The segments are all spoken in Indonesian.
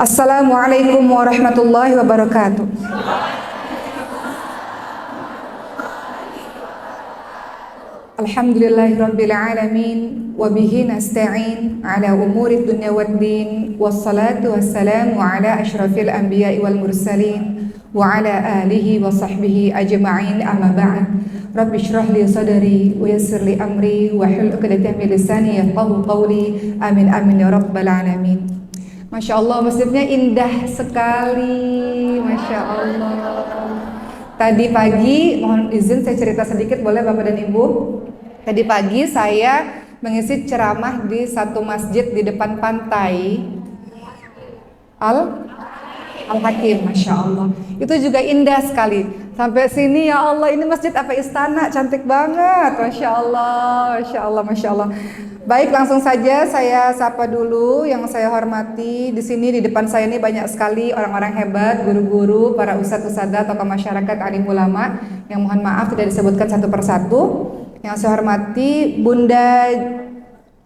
Assalamualaikum warahmatullahi wabarakatuh. Alhamdulillahirabbil alamin wa bihi nasta'in ala umuri dunya waddin wassalatu wassalamu ala asyrafil anbiya'i wal mursalin wa ala alihi wa sahbihi ajma'in amma ba'd. Rabbi shrah li sadri wa yassir li amri wa hlul 'uqdatam min lisani yafqahu qawli. Amin amin ya rabbal alamin. Masya Allah, masjidnya indah sekali, Masya Allah. Tadi pagi, mohon izin saya cerita sedikit, boleh Bapak dan Ibu? Tadi pagi saya mengisi ceramah di satu masjid di depan pantai Al-Hakim, Masya Allah. Itu juga indah sekali. Sampai sini ya Allah, ini masjid apa istana, cantik banget, Masya Allah, Masya Allah, Masya Allah. Baik, langsung saja saya sapa dulu yang saya hormati. Di sini di depan saya ini banyak sekali orang-orang hebat, guru-guru, para ustadz-ustadzah, tokoh masyarakat, alim ulama yang mohon maaf tidak disebutkan satu persatu. Yang saya hormati Bunda,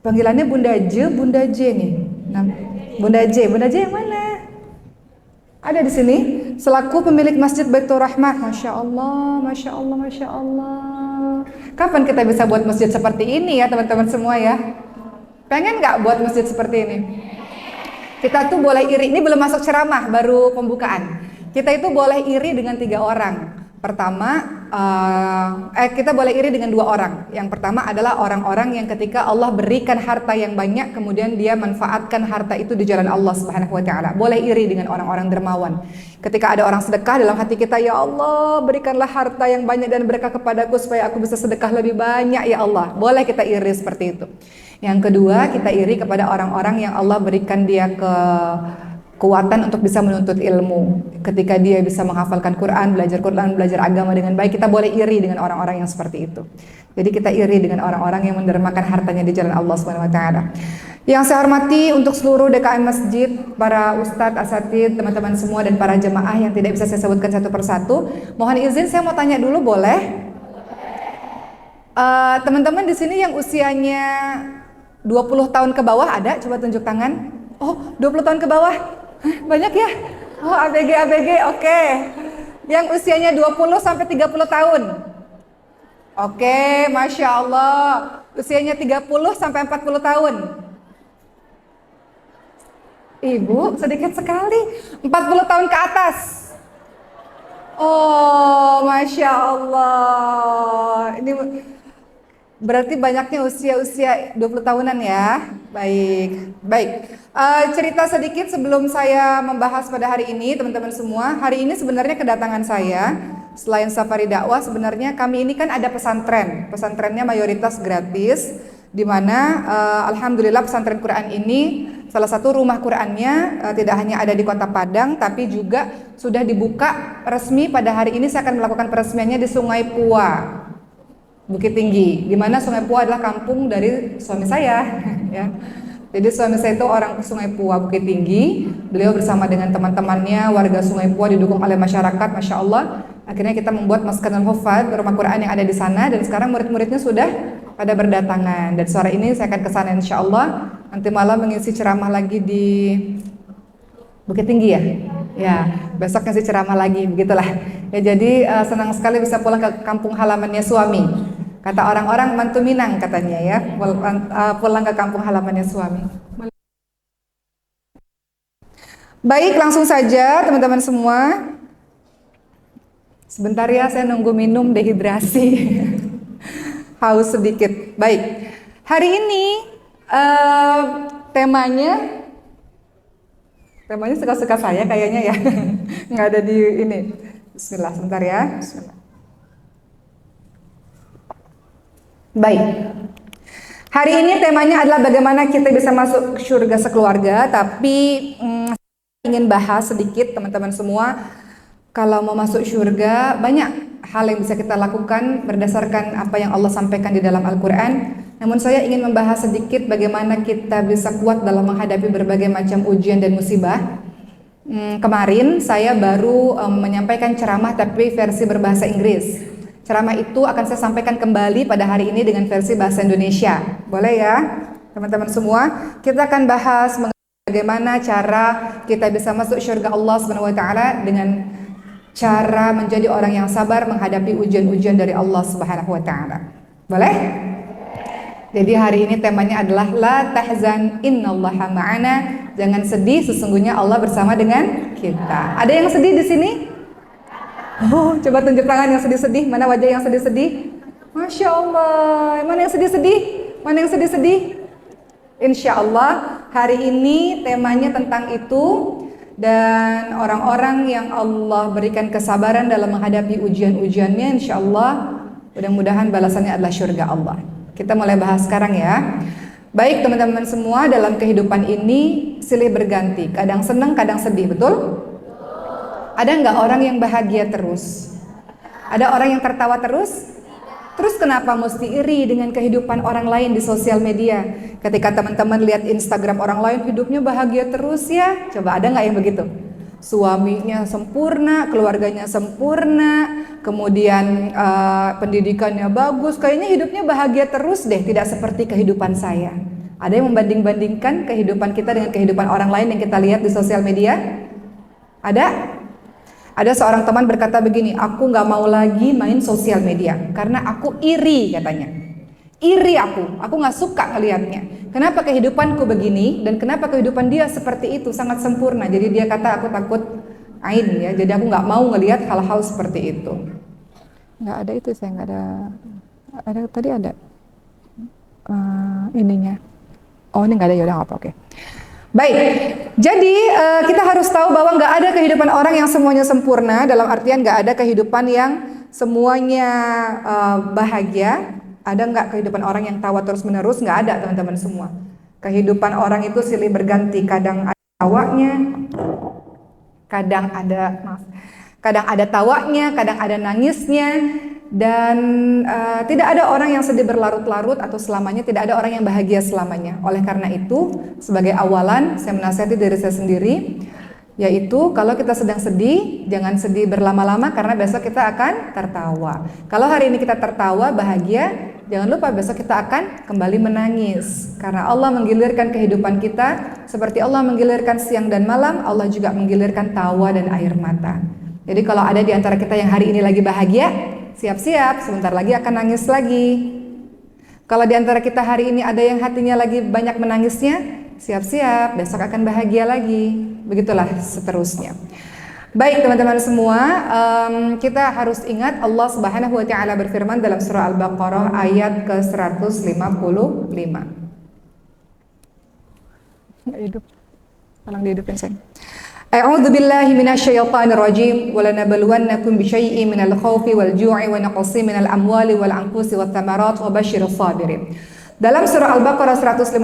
panggilannya Bunda J, Bunda J nih. Nah, Bunda J yang mana? Ada di sini selaku pemilik Masjid Baitur Rahmah. Masya Allah, Masya Allah, Masya Allah. Kapan kita bisa buat masjid seperti ini ya teman-teman semua ya? Pengen nggak buat masjid seperti ini? Kita tuh boleh iri, ini belum masuk ceramah, baru pembukaan. Kita itu boleh iri dengan 3 orang. Pertama, kita boleh iri dengan 2 orang. Yang pertama adalah orang-orang yang ketika Allah berikan harta yang banyak, kemudian dia manfaatkan harta itu di jalan Allah Subhanahu wa Ta'ala. Boleh iri dengan orang-orang dermawan. Ketika ada orang sedekah dalam hati kita, ya Allah berikanlah harta yang banyak dan berkah kepadaku supaya aku bisa sedekah lebih banyak ya Allah. Boleh kita iri seperti itu. Yang kedua, kita iri kepada orang-orang yang Allah berikan dia kekuatan untuk bisa menuntut ilmu. Ketika dia bisa menghafalkan Quran, belajar agama dengan baik, kita boleh iri dengan orang-orang yang seperti itu. Jadi kita iri dengan orang-orang yang mendermakan hartanya di jalan Allah Subhanahu wa Ta'ala. Yang saya hormati untuk seluruh DKM Masjid, para ustadz, asatidz, teman-teman semua dan para jemaah yang tidak bisa saya sebutkan satu persatu, mohon izin saya mau tanya dulu, boleh? Teman-teman di sini yang usianya 20 tahun ke bawah ada? Coba tunjuk tangan. Oh, 20 tahun ke bawah? Hah, banyak ya? Oh, ABG, oke. Yang usianya 20 sampai 30 tahun? Oke, Masya Allah. Usianya 30 sampai 40 tahun? Ibu, sedikit sekali. 40 tahun ke atas? Oh, Masya Allah. Ini berarti banyaknya usia-usia 20 tahunan ya. Baik. Cerita sedikit sebelum saya membahas pada hari ini, teman-teman semua. Hari ini sebenarnya kedatangan saya, selain safari dakwah, sebenarnya kami ini kan ada pesantren. Pesantrennya mayoritas gratis, di mana alhamdulillah pesantren Quran ini salah satu rumah Qurannya tidak hanya ada di Kota Padang, tapi juga sudah dibuka resmi pada hari ini. Saya akan melakukan peresmiannya di Sungai Pua, Bukit Tinggi, di mana Sungai Pua adalah kampung dari suami saya. Ya. Jadi suami saya itu orang Sungai Pua, Bukit Tinggi. Beliau bersama dengan teman-temannya warga Sungai Pua didukung oleh masyarakat, Masya Allah. Akhirnya kita membuat Maskanul Hufad, rumah Quran yang ada di sana, dan sekarang murid-muridnya sudah pada berdatangan. Dan sore ini saya akan ke sana Insya Allah. Nanti malam mengisi ceramah lagi di Bukit Tinggi ya. Ya, besok ngisi ceramah lagi, begitulah. Ya, jadi senang sekali bisa pulang ke kampung halamannya suami. Kata orang-orang mantu Minang katanya ya, pulang ke kampung halamannya suami. Baik, langsung saja teman-teman semua. Sebentar ya, saya nunggu minum, dehidrasi. Haus sedikit. Baik, hari ini temanya suka-suka saya kayaknya ya. Nggak ada di ini. Bismillah, sebentar ya. Bismillah. Baik, hari ini temanya adalah bagaimana kita bisa masuk surga sekeluarga. Tapi ingin bahas sedikit teman-teman semua. Kalau mau masuk surga, banyak hal yang bisa kita lakukan berdasarkan apa yang Allah sampaikan di dalam Al-Quran. Namun saya ingin membahas sedikit bagaimana kita bisa kuat dalam menghadapi berbagai macam ujian dan musibah. Kemarin saya baru menyampaikan ceramah tapi versi berbahasa Inggris. Ceramah itu akan saya sampaikan kembali pada hari ini dengan versi bahasa Indonesia. Boleh ya teman-teman semua? Kita akan bahas bagaimana cara kita bisa masuk surga Allah Subhanahu wa taala dengan cara menjadi orang yang sabar menghadapi ujian-ujian dari Allah Subhanahu wa taala. Boleh? Jadi hari ini temanya adalah la tahzan innallaha ma'ana. Jangan sedih, sesungguhnya Allah bersama dengan kita. Ada yang sedih di sini? Oh, coba tunjuk tangan yang sedih-sedih. Mana wajah yang sedih-sedih? Masya Allah. Mana yang sedih-sedih? Mana yang sedih-sedih? Insya Allah hari ini temanya tentang itu. Dan orang-orang yang Allah berikan kesabaran dalam menghadapi ujian-ujiannya, insya Allah mudah-mudahan balasannya adalah surga Allah. Kita mulai bahas sekarang ya. Baik teman-teman semua, dalam kehidupan ini silih berganti. Kadang senang, kadang sedih, betul? Ada nggak orang yang bahagia terus? Ada orang yang tertawa terus? Terus kenapa mesti iri dengan kehidupan orang lain di sosial media? Ketika teman-teman lihat Instagram orang lain hidupnya bahagia terus ya. Coba ada nggak yang begitu? Suaminya sempurna, keluarganya sempurna, kemudian pendidikannya bagus, kayaknya hidupnya bahagia terus deh, tidak seperti kehidupan saya. Ada yang membanding-bandingkan kehidupan kita dengan kehidupan orang lain yang kita lihat di sosial media? Ada? Ada seorang teman berkata begini, aku gak mau lagi main sosial media karena aku iri katanya. Iri aku gak suka ngelihatnya. Kenapa kehidupanku begini dan kenapa kehidupan dia seperti itu, sangat sempurna. Jadi dia kata aku takut ain ya, jadi aku gak mau ngelihat hal-hal seperti itu. Gak ada itu, saya gak ada tadi ada ininya. Oh ini gak ada, yaudah gak apa, oke. Baik, jadi kita harus tahu bahwa nggak ada kehidupan orang yang semuanya sempurna. Dalam artian nggak ada kehidupan yang semuanya bahagia. Ada nggak kehidupan orang yang tawa terus menerus? Nggak ada teman-teman semua. Kehidupan orang itu silih berganti. Kadang ada tawanya, kadang ada tawanya, kadang ada nangisnya. Dan tidak ada orang yang sedih berlarut-larut atau selamanya, tidak ada orang yang bahagia selamanya. Oleh karena itu, sebagai awalan saya menasihati diri saya sendiri, yaitu kalau kita sedang sedih, jangan sedih berlama-lama karena besok kita akan tertawa. Kalau hari ini kita tertawa, bahagia, jangan lupa besok kita akan kembali menangis. Karena Allah menggilirkan kehidupan kita, seperti Allah menggilirkan siang dan malam, Allah juga menggilirkan tawa dan air mata. Jadi kalau ada di antara kita yang hari ini lagi bahagia, siap-siap, sebentar lagi akan nangis lagi. Kalau di antara kita hari ini ada yang hatinya lagi banyak menangisnya, siap-siap, besok akan bahagia lagi. Begitulah seterusnya. Baik teman-teman semua, kita harus ingat Allah Subhanahu wa taala berfirman dalam surah Al-Baqarah ayat ke-155. Enggak hidup. Tolong dihidupin saya. A'udzu billahi minasyaitonir rajim wa lanabluwannakum bisyai'in minal khaufi wal ju'i wa naqsin minal amwali wal anfusi wat thamarat wa basyirus sabirin. Dalam surah Al-Baqarah 155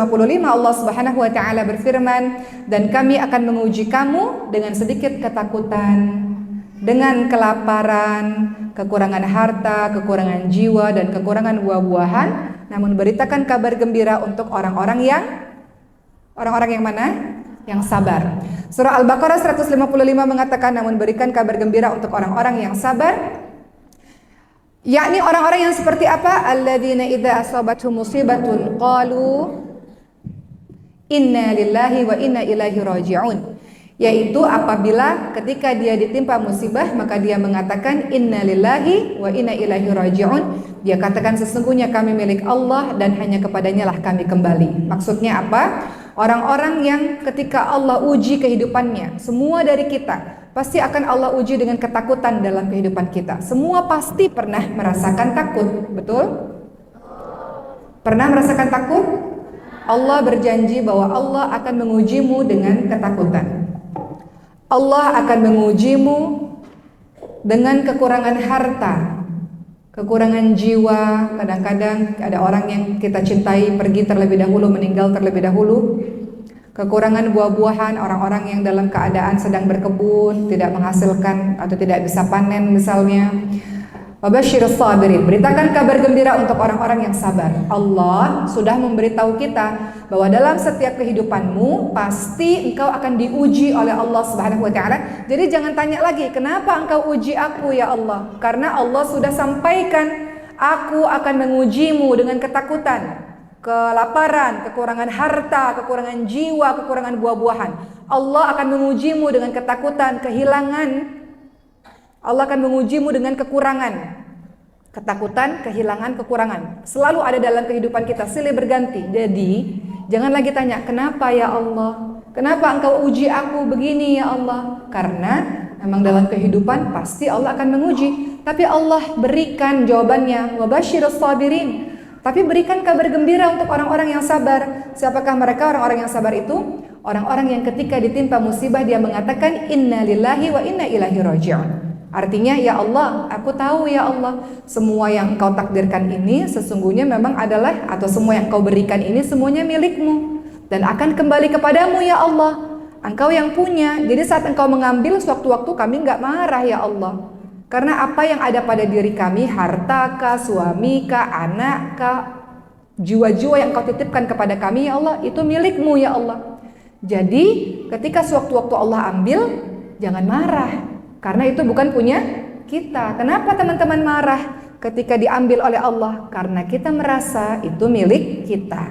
Allah Subhanahu wa taala berfirman, dan kami akan menguji kamu dengan sedikit ketakutan, dengan kelaparan, kekurangan harta, kekurangan jiwa dan kekurangan buah-buahan, namun beritakan kabar gembira untuk orang-orang yang mana? Yang sabar. Surah Al-Baqarah 155 mengatakan, namun berikan kabar gembira untuk orang-orang yang sabar, yakni orang-orang yang seperti apa? Alladzina idza asabatuhum musibatun qalu inna lillahi wa inna ilaihi raji'un. Yaitu apabila ketika dia ditimpa musibah maka dia mengatakan inna lillahi wa inna ilaihi raji'un. Dia katakan sesungguhnya kami milik Allah dan hanya kepadanya lah kami kembali. Maksudnya apa? Orang-orang yang ketika Allah uji kehidupannya, semua dari kita pasti akan Allah uji dengan ketakutan dalam kehidupan kita. Semua pasti pernah merasakan takut, betul? Pernah merasakan takut? Allah berjanji bahwa Allah akan mengujimu dengan ketakutan. Allah akan mengujimu dengan kekurangan harta, kekurangan jiwa. Kadang-kadang ada orang yang kita cintai pergi terlebih dahulu, meninggal terlebih dahulu. Kekurangan buah-buahan, orang-orang yang dalam keadaan sedang berkebun, tidak menghasilkan atau tidak bisa panen misalnya. Wabasyirus sabirin, beritakan kabar gembira untuk orang-orang yang sabar. Allah sudah memberitahu kita bahwa dalam setiap kehidupanmu pasti engkau akan diuji oleh Allah Subhanahu wa taala. Jadi jangan tanya lagi, kenapa engkau uji aku ya Allah? Karena Allah sudah sampaikan, aku akan mengujimu dengan ketakutan. kelaparan, kekurangan harta, kekurangan jiwa, kekurangan buah-buahan. Allah akan mengujimu dengan ketakutan, kehilangan. Allah akan mengujimu dengan kekurangan. Ketakutan, kehilangan, kekurangan. Selalu ada dalam kehidupan kita, silih berganti. Jadi, jangan lagi tanya, kenapa ya Allah? Kenapa engkau uji aku begini ya Allah? Karena memang dalam kehidupan pasti Allah akan menguji. Tapi Allah berikan jawabannya, wabashirus sabirin. Tapi berikan kabar gembira untuk orang-orang yang sabar. Siapakah mereka orang-orang yang sabar itu? Orang-orang yang ketika ditimpa musibah dia mengatakan inna lillahi wa inna ilaihi raji'un. Artinya, ya Allah, aku tahu ya Allah, semua yang engkau takdirkan ini sesungguhnya memang adalah, atau semua yang engkau berikan ini semuanya milikmu dan akan kembali kepadamu ya Allah. Engkau yang punya. Jadi saat engkau mengambil, sewaktu-waktu kami enggak marah ya Allah. Karena apa yang ada pada diri kami, harta kah, suami kah, anak kah, jiwa-jiwa yang engkau titipkan kepada kami ya Allah, itu milikmu ya Allah. Jadi ketika sewaktu-waktu Allah ambil, jangan marah. Karena itu bukan punya kita. Kenapa teman-teman marah ketika diambil oleh Allah? Karena kita merasa itu milik kita.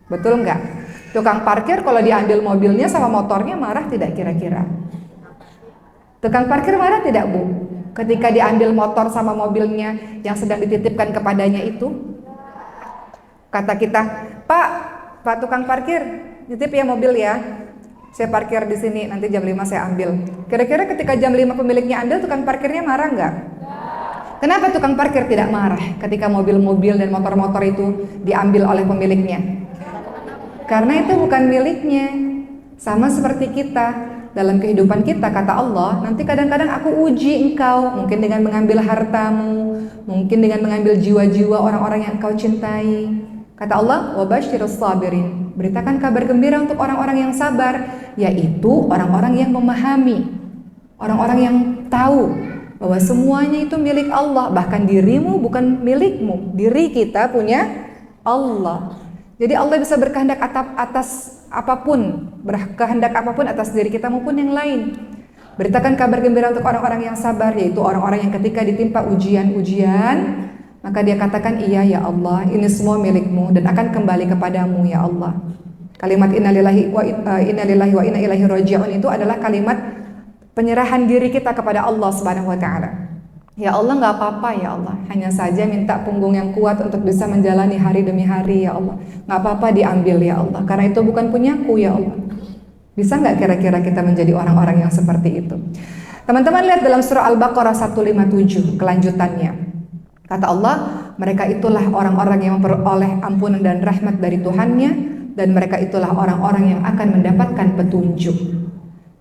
Betul enggak? Tukang parkir kalau diambil mobilnya sama motornya marah tidak kira-kira? Tukang parkir marah tidak Bu? Ketika diambil motor sama mobilnya yang sedang dititipkan kepadanya itu? Kata kita, Pak tukang parkir, nitip ya mobil ya. Saya parkir di sini, nanti jam 5 saya ambil. Kira-kira ketika jam 5 pemiliknya ambil, tukang parkirnya marah nggak? Kenapa tukang parkir tidak marah ketika mobil-mobil dan motor-motor itu diambil oleh pemiliknya? Karena itu bukan miliknya. Sama seperti kita, dalam kehidupan kita, kata Allah, nanti kadang-kadang aku uji engkau, mungkin dengan mengambil hartamu, mungkin dengan mengambil jiwa-jiwa orang-orang yang engkau cintai. Kata Allah, wabashirus sabirin. Beritakan kabar gembira untuk orang-orang yang sabar, yaitu orang-orang yang memahami, orang-orang yang tahu bahwa semuanya itu milik Allah, bahkan dirimu bukan milikmu, diri kita punya Allah. Jadi Allah bisa berkehendak atas apapun, berkehendak apapun atas diri kita maupun yang lain. Beritakan kabar gembira untuk orang-orang yang sabar, yaitu orang-orang yang ketika ditimpa ujian-ujian, maka dia katakan, iya ya Allah, ini semua milikmu dan akan kembali kepadamu ya Allah. Kalimat innalillahi wa inna ilaihi raji'un itu adalah kalimat penyerahan diri kita kepada Allah Subhanahu wa taala. Ya Allah, nggak apa-apa ya Allah, hanya saja minta punggung yang kuat untuk bisa menjalani hari demi hari ya Allah. Nggak apa-apa diambil ya Allah, karena itu bukan punyaku ya Allah. Bisa nggak kira-kira kita menjadi orang-orang yang seperti itu? Teman-teman lihat dalam surah Al-Baqarah 157 kelanjutannya. Kata Allah, mereka itulah orang-orang yang memperoleh ampunan dan rahmat dari Tuhannya, dan mereka itulah orang-orang yang akan mendapatkan petunjuk.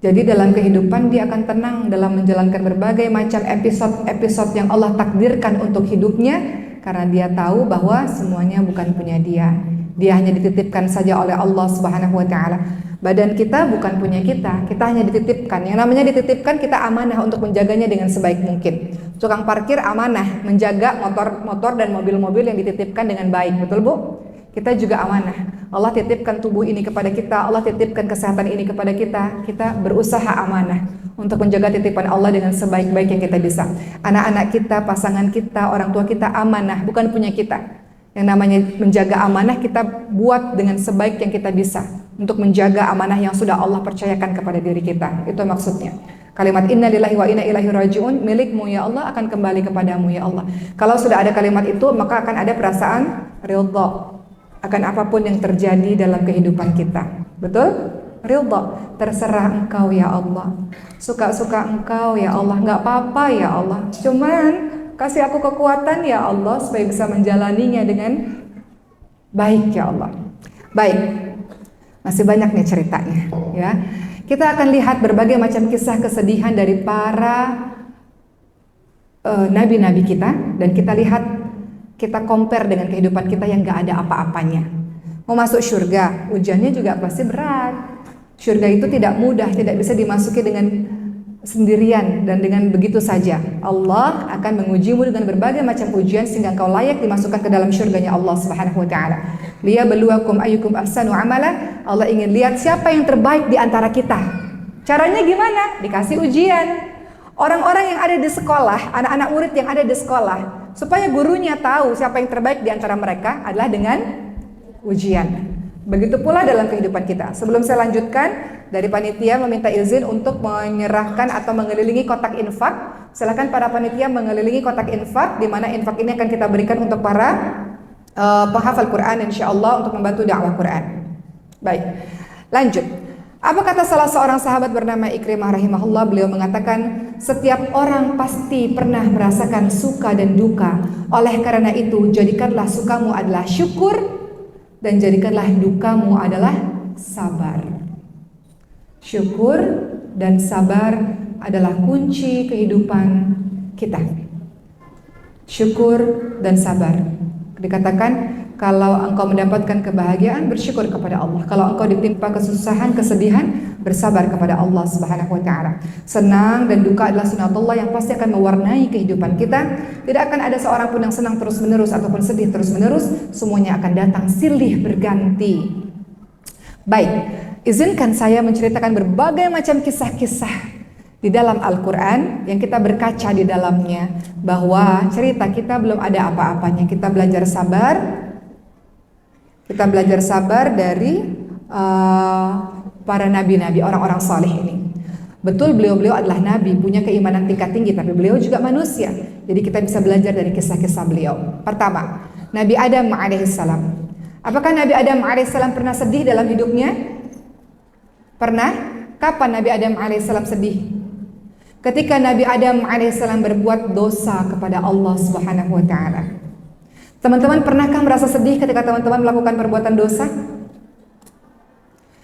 Jadi dalam kehidupan dia akan tenang dalam menjalankan berbagai macam episode-episode yang Allah takdirkan untuk hidupnya, karena dia tahu bahwa semuanya bukan punya dia. Dia hanya dititipkan saja oleh Allah Subhanahu wa taala. Badan kita bukan punya kita hanya dititipkan. Yang namanya dititipkan, kita amanah untuk menjaganya dengan sebaik mungkin. Tukang parkir amanah menjaga motor dan mobil-mobil yang dititipkan dengan baik, betul Bu? Kita juga amanah. Allah titipkan tubuh ini kepada kita, Allah titipkan kesehatan ini kepada kita. Kita berusaha amanah untuk menjaga titipan Allah dengan sebaik-baik yang kita bisa. Anak-anak kita, pasangan kita, orang tua kita amanah, bukan punya kita. Yang namanya menjaga amanah kita buat dengan sebaik yang kita bisa untuk menjaga amanah yang sudah Allah percayakan kepada diri kita. Itu maksudnya. Kalimat innalillahi wa inna ilaihi raji'un, milikmu ya Allah, akan kembali kepadamu ya Allah. Kalau sudah ada kalimat itu, maka akan ada perasaan ridha akan apapun yang terjadi dalam kehidupan kita. Betul? Ridha, terserah engkau ya Allah. Suka-suka engkau ya Allah, enggak apa-apa ya Allah. Cuman kasih aku kekuatan ya Allah supaya bisa menjalaninya dengan baik ya Allah. Baik. Masih banyak nih ceritanya ya. Kita akan lihat berbagai macam kisah kesedihan dari para nabi-nabi kita, dan kita lihat, kita compare dengan kehidupan kita yang gak ada apa-apanya. Mau masuk surga, ujiannya juga pasti berat. Surga itu tidak mudah, tidak bisa dimasuki dengan sendirian dan dengan begitu saja. Allah akan mengujimu dengan berbagai macam ujian sehingga engkau layak dimasukkan ke dalam surganya Allah Subhanahu wa taala. Liyabluwakum ayyukum ahsanu amala. Allah ingin lihat siapa yang terbaik di antara kita. Caranya gimana? Dikasih ujian. Orang-orang yang ada di sekolah, anak-anak murid yang ada di sekolah, supaya gurunya tahu siapa yang terbaik di antara mereka adalah dengan ujian. Begitu pula dalam kehidupan kita. Sebelum saya lanjutkan, dari panitia meminta izin untuk menyerahkan atau mengelilingi kotak infak. Silakan para panitia mengelilingi kotak infak, di mana infak ini akan kita berikan untuk para penghafal Quran, insyaallah, untuk membantu dakwah Quran. Baik, lanjut. Apa kata salah seorang sahabat bernama Ikrimah rahimahullah? Beliau mengatakan, setiap orang pasti pernah merasakan suka dan duka. Oleh karena itu, jadikanlah sukamu adalah syukur dan jadikanlah dukamu adalah sabar. Syukur dan sabar adalah kunci kehidupan kita. Syukur dan sabar. Dikatakan, kalau engkau mendapatkan kebahagiaan, bersyukur kepada Allah. Kalau engkau ditimpa kesusahan, kesedihan, bersabar kepada Allah Subhanahu wa taala. Senang dan duka adalah sunatullah yang pasti akan mewarnai kehidupan kita. Tidak akan ada seorang pun yang senang terus-menerus ataupun sedih terus-menerus. Semuanya akan datang silih berganti. Baik, izinkan saya menceritakan berbagai macam kisah-kisah di dalam Al-Quran yang kita berkaca di dalamnya, bahwa cerita kita belum ada apa-apanya. Kita belajar sabar. Kita belajar sabar dari para nabi-nabi, orang-orang saleh ini. Betul, beliau-beliau adalah nabi, punya keimanan tingkat tinggi, tapi beliau juga manusia. Jadi kita bisa belajar dari kisah-kisah beliau. Pertama, Nabi Adam alaihissalam. Apakah Nabi Adam alaihissalam pernah sedih dalam hidupnya? Pernah? Kapan Nabi Adam alaihissalam sedih? Ketika Nabi Adam alaihissalam berbuat dosa kepada Allah Subhanahu wa taala. Teman-teman, pernahkah merasa sedih ketika teman-teman melakukan perbuatan dosa?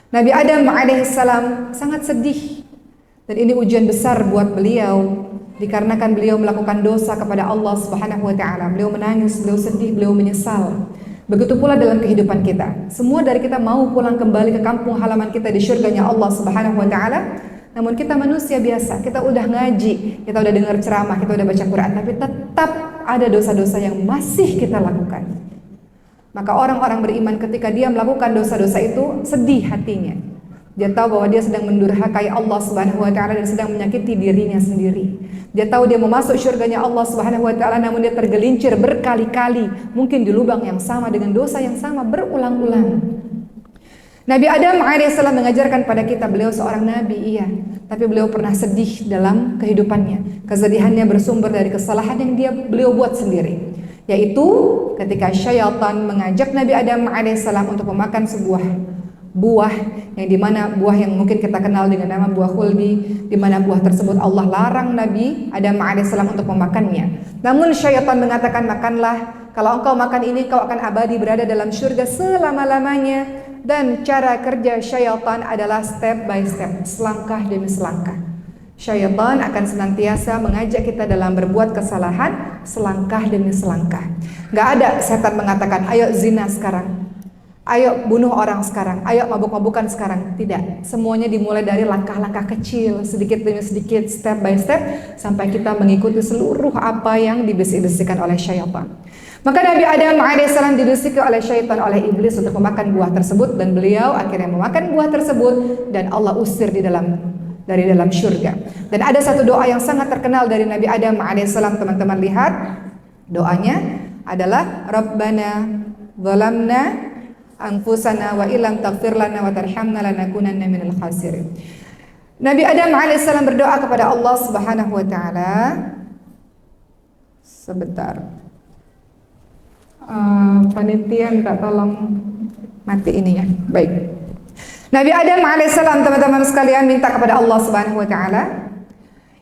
Nabi Adam alaihissalam sangat sedih, dan ini ujian besar buat beliau, dikarenakan beliau melakukan dosa kepada Allah Subhanahu wa taala. Beliau menangis, beliau sedih, beliau menyesal. Begitu pula dalam kehidupan kita. Semua dari kita mau pulang kembali ke kampung halaman kita di syurganya Allah Subhanahu wa taala. Namun kita manusia biasa, kita udah ngaji, kita udah dengar ceramah, kita udah baca Quran, tapi tetap ada dosa-dosa yang masih kita lakukan. Maka orang-orang beriman ketika dia melakukan dosa-dosa itu sedih hatinya. Dia tahu bahwa dia sedang mendurhakai Allah Subhanahu wa taala dan sedang menyakiti dirinya sendiri. Dia tahu dia mau masuk syurganya Allah Subhanahu wa taala, namun dia tergelincir berkali-kali, mungkin di lubang yang sama dengan dosa yang sama berulang-ulang. Nabi Adam alaihissalam mengajarkan pada kita, beliau seorang nabi, iya, tapi beliau pernah sedih dalam kehidupannya. Kesedihannya bersumber dari kesalahan yang beliau buat sendiri, yaitu ketika syaitan mengajak Nabi Adam alaihissalam untuk memakan sebuah buah, yang dimana buah yang mungkin kita kenal dengan nama buah khuldi, dimana buah tersebut Allah larang Nabi Adam alaihissalam untuk memakannya. Namun syaitan mengatakan, makanlah, kalau engkau makan ini kau akan abadi berada dalam syurga selama-lamanya. Dan cara kerja syaitan adalah step by step, selangkah demi selangkah. Syaitan akan senantiasa mengajak kita dalam berbuat kesalahan, selangkah demi selangkah. Gak ada setan mengatakan, ayo zina sekarang, ayo bunuh orang sekarang, ayo mabuk-mabukan sekarang. Tidak, semuanya dimulai dari langkah-langkah kecil, sedikit demi sedikit, step by step, sampai kita mengikuti seluruh apa yang dibisik-bisikkan oleh syaitan. Maka Nabi Adam alaihissalam dibisiki oleh syaitan, oleh iblis untuk memakan buah tersebut, dan beliau akhirnya memakan buah tersebut dan Allah usir dari dalam syurga. Dan ada satu doa yang sangat terkenal dari Nabi Adam alaihissalam, teman-teman lihat. Doanya adalah Rabbana zalamna anfusana wa illam taghfir lana wa tarhamna lanakunanna minal khasirin. Nabi Adam alaihissalam berdoa kepada Allah Subhanahu wa taala. Sebentar. Panitia minta tolong mati ini ya. Baik. Nabi Adam alaihissalam, teman-teman sekalian, minta kepada Allah Subhanahu wa taala,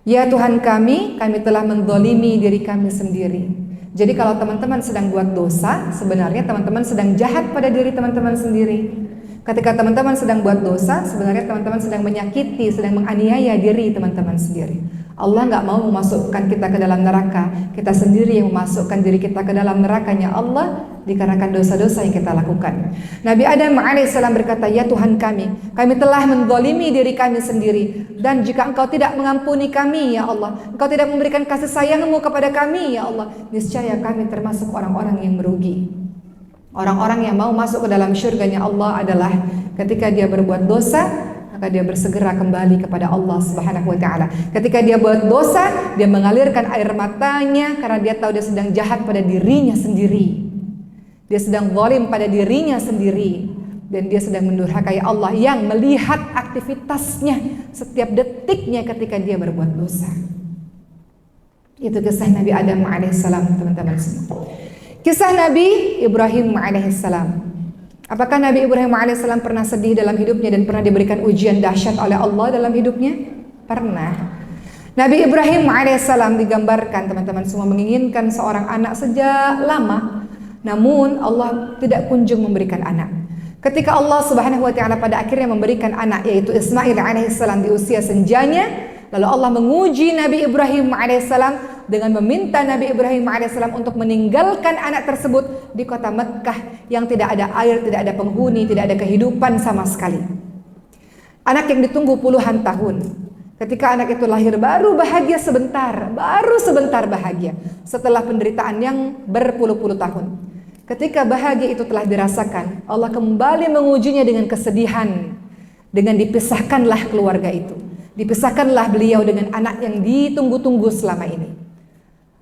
ya Tuhan kami telah menzalimi diri kami sendiri. Jadi kalau teman-teman sedang buat dosa, sebenarnya teman-teman sedang jahat pada diri teman-teman sendiri. Ketika teman-teman sedang buat dosa, sebenarnya teman-teman sedang menyakiti, sedang menganiaya diri teman-teman sendiri. Allah nggak mau memasukkan kita ke dalam neraka, kita sendiri yang memasukkan diri kita ke dalam nerakanya Allah dikarenakan dosa-dosa yang kita lakukan. Nabi Adam alaihissalam berkata, ya Tuhan kami telah menzalimi diri kami sendiri, dan jika Engkau tidak mengampuni kami ya Allah, Engkau tidak memberikan kasih sayang-Mu kepada kami ya Allah, niscaya kami termasuk orang-orang yang merugi. Orang-orang yang mau masuk ke dalam syurganya Allah adalah ketika dia berbuat dosa, maka dia bersegera kembali kepada Allah Subhanahu wa taala. Ketika dia buat dosa, dia mengalirkan air matanya karena dia tahu dia sedang jahat pada dirinya sendiri. Dia sedang zalim pada dirinya sendiri, dan dia sedang mendurhakai Allah yang melihat aktivitasnya setiap detiknya ketika dia berbuat dosa. Itu kisah Nabi Adam alaihissalam, teman-teman semua. Kisah Nabi Ibrahim alaihissalam. Apakah Nabi Ibrahim alaihissalam pernah sedih dalam hidupnya dan pernah diberikan ujian dahsyat oleh Allah dalam hidupnya? Pernah. Nabi Ibrahim alaihissalam digambarkan, teman-teman semua, menginginkan seorang anak sejak lama, namun Allah tidak kunjung memberikan anak. Ketika Allah Subhanahu wa taala pada akhirnya memberikan anak, yaitu Ismail alaihissalam di usia senjanya, lalu Allah menguji Nabi Ibrahim alaihissalam dengan meminta Nabi Ibrahim alaihissalam untuk meninggalkan anak tersebut di kota Mekkah yang tidak ada air, tidak ada penghuni, tidak ada kehidupan sama sekali. Anak yang ditunggu puluhan tahun. Ketika anak itu lahir baru bahagia sebentar, baru sebentar bahagia setelah penderitaan yang berpuluh-puluh tahun. Ketika bahagia itu telah dirasakan, Allah kembali mengujinya dengan kesedihan, dengan dipisahkanlah keluarga itu, dipisahkanlah beliau dengan anak yang ditunggu-tunggu selama ini.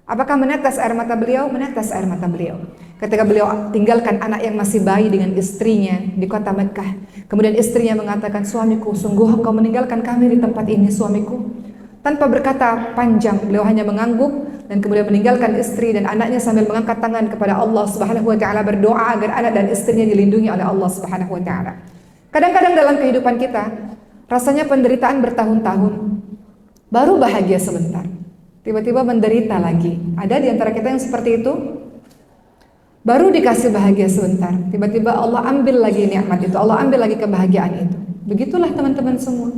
Apakah menetes air mata beliau? Menetes air mata beliau. Ketika beliau tinggalkan anak yang masih bayi dengan istrinya di kota Mekkah. Kemudian istrinya mengatakan, suamiku, sungguh engkau meninggalkan kami di tempat ini, suamiku. Tanpa berkata panjang, beliau hanya mengangguk dan kemudian meninggalkan istri dan anaknya sambil mengangkat tangan kepada Allah Subhanahu wa taala, berdoa agar anak dan istrinya dilindungi oleh Allah Subhanahu wa taala. Kadang-kadang dalam kehidupan kita rasanya penderitaan bertahun-tahun, baru bahagia sebentar, tiba-tiba menderita lagi. Ada di antara kita yang seperti itu? Baru dikasih bahagia sebentar, tiba-tiba Allah ambil lagi nikmat itu, Allah ambil lagi kebahagiaan itu. Begitulah teman-teman semua.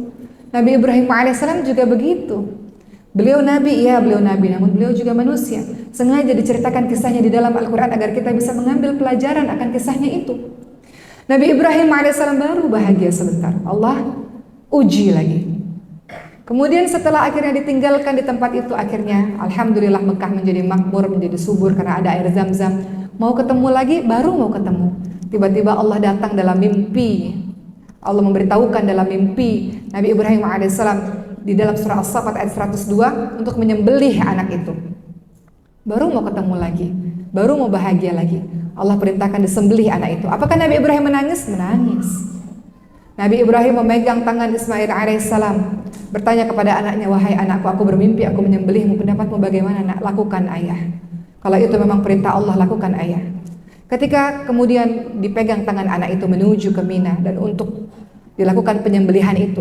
Nabi Ibrahim alaihissalam juga begitu. Beliau nabi, ya beliau nabi, namun beliau juga manusia. Sengaja diceritakan kisahnya di dalam Al-Quran agar kita bisa mengambil pelajaran akan kisahnya itu. Nabi Ibrahim alaihissalam baru bahagia sebentar, Allah uji lagi. Kemudian setelah akhirnya ditinggalkan di tempat itu, akhirnya alhamdulillah Mekah menjadi makmur, menjadi subur karena ada air Zam-Zam. Mau ketemu lagi, baru mau ketemu, tiba-tiba Allah datang dalam mimpi. Allah memberitahukan dalam mimpi Nabi Ibrahim alaihissalam di dalam surah As-Saffat ayat 102 untuk menyembelih anak itu. Baru mau ketemu lagi, baru mau bahagia lagi, Allah perintahkan disembelih anak itu. Apakah Nabi Ibrahim menangis? Menangis. Nabi Ibrahim memegang tangan Ismail alaihissalam, bertanya kepada anaknya, wahai anakku, aku bermimpi aku menyembelihmu, pendapatmu bagaimana nak? Lakukan ayah. Kalau itu memang perintah Allah, lakukan ayah. Ketika kemudian dipegang tangan anak itu menuju ke Mina dan untuk dilakukan penyembelihan itu,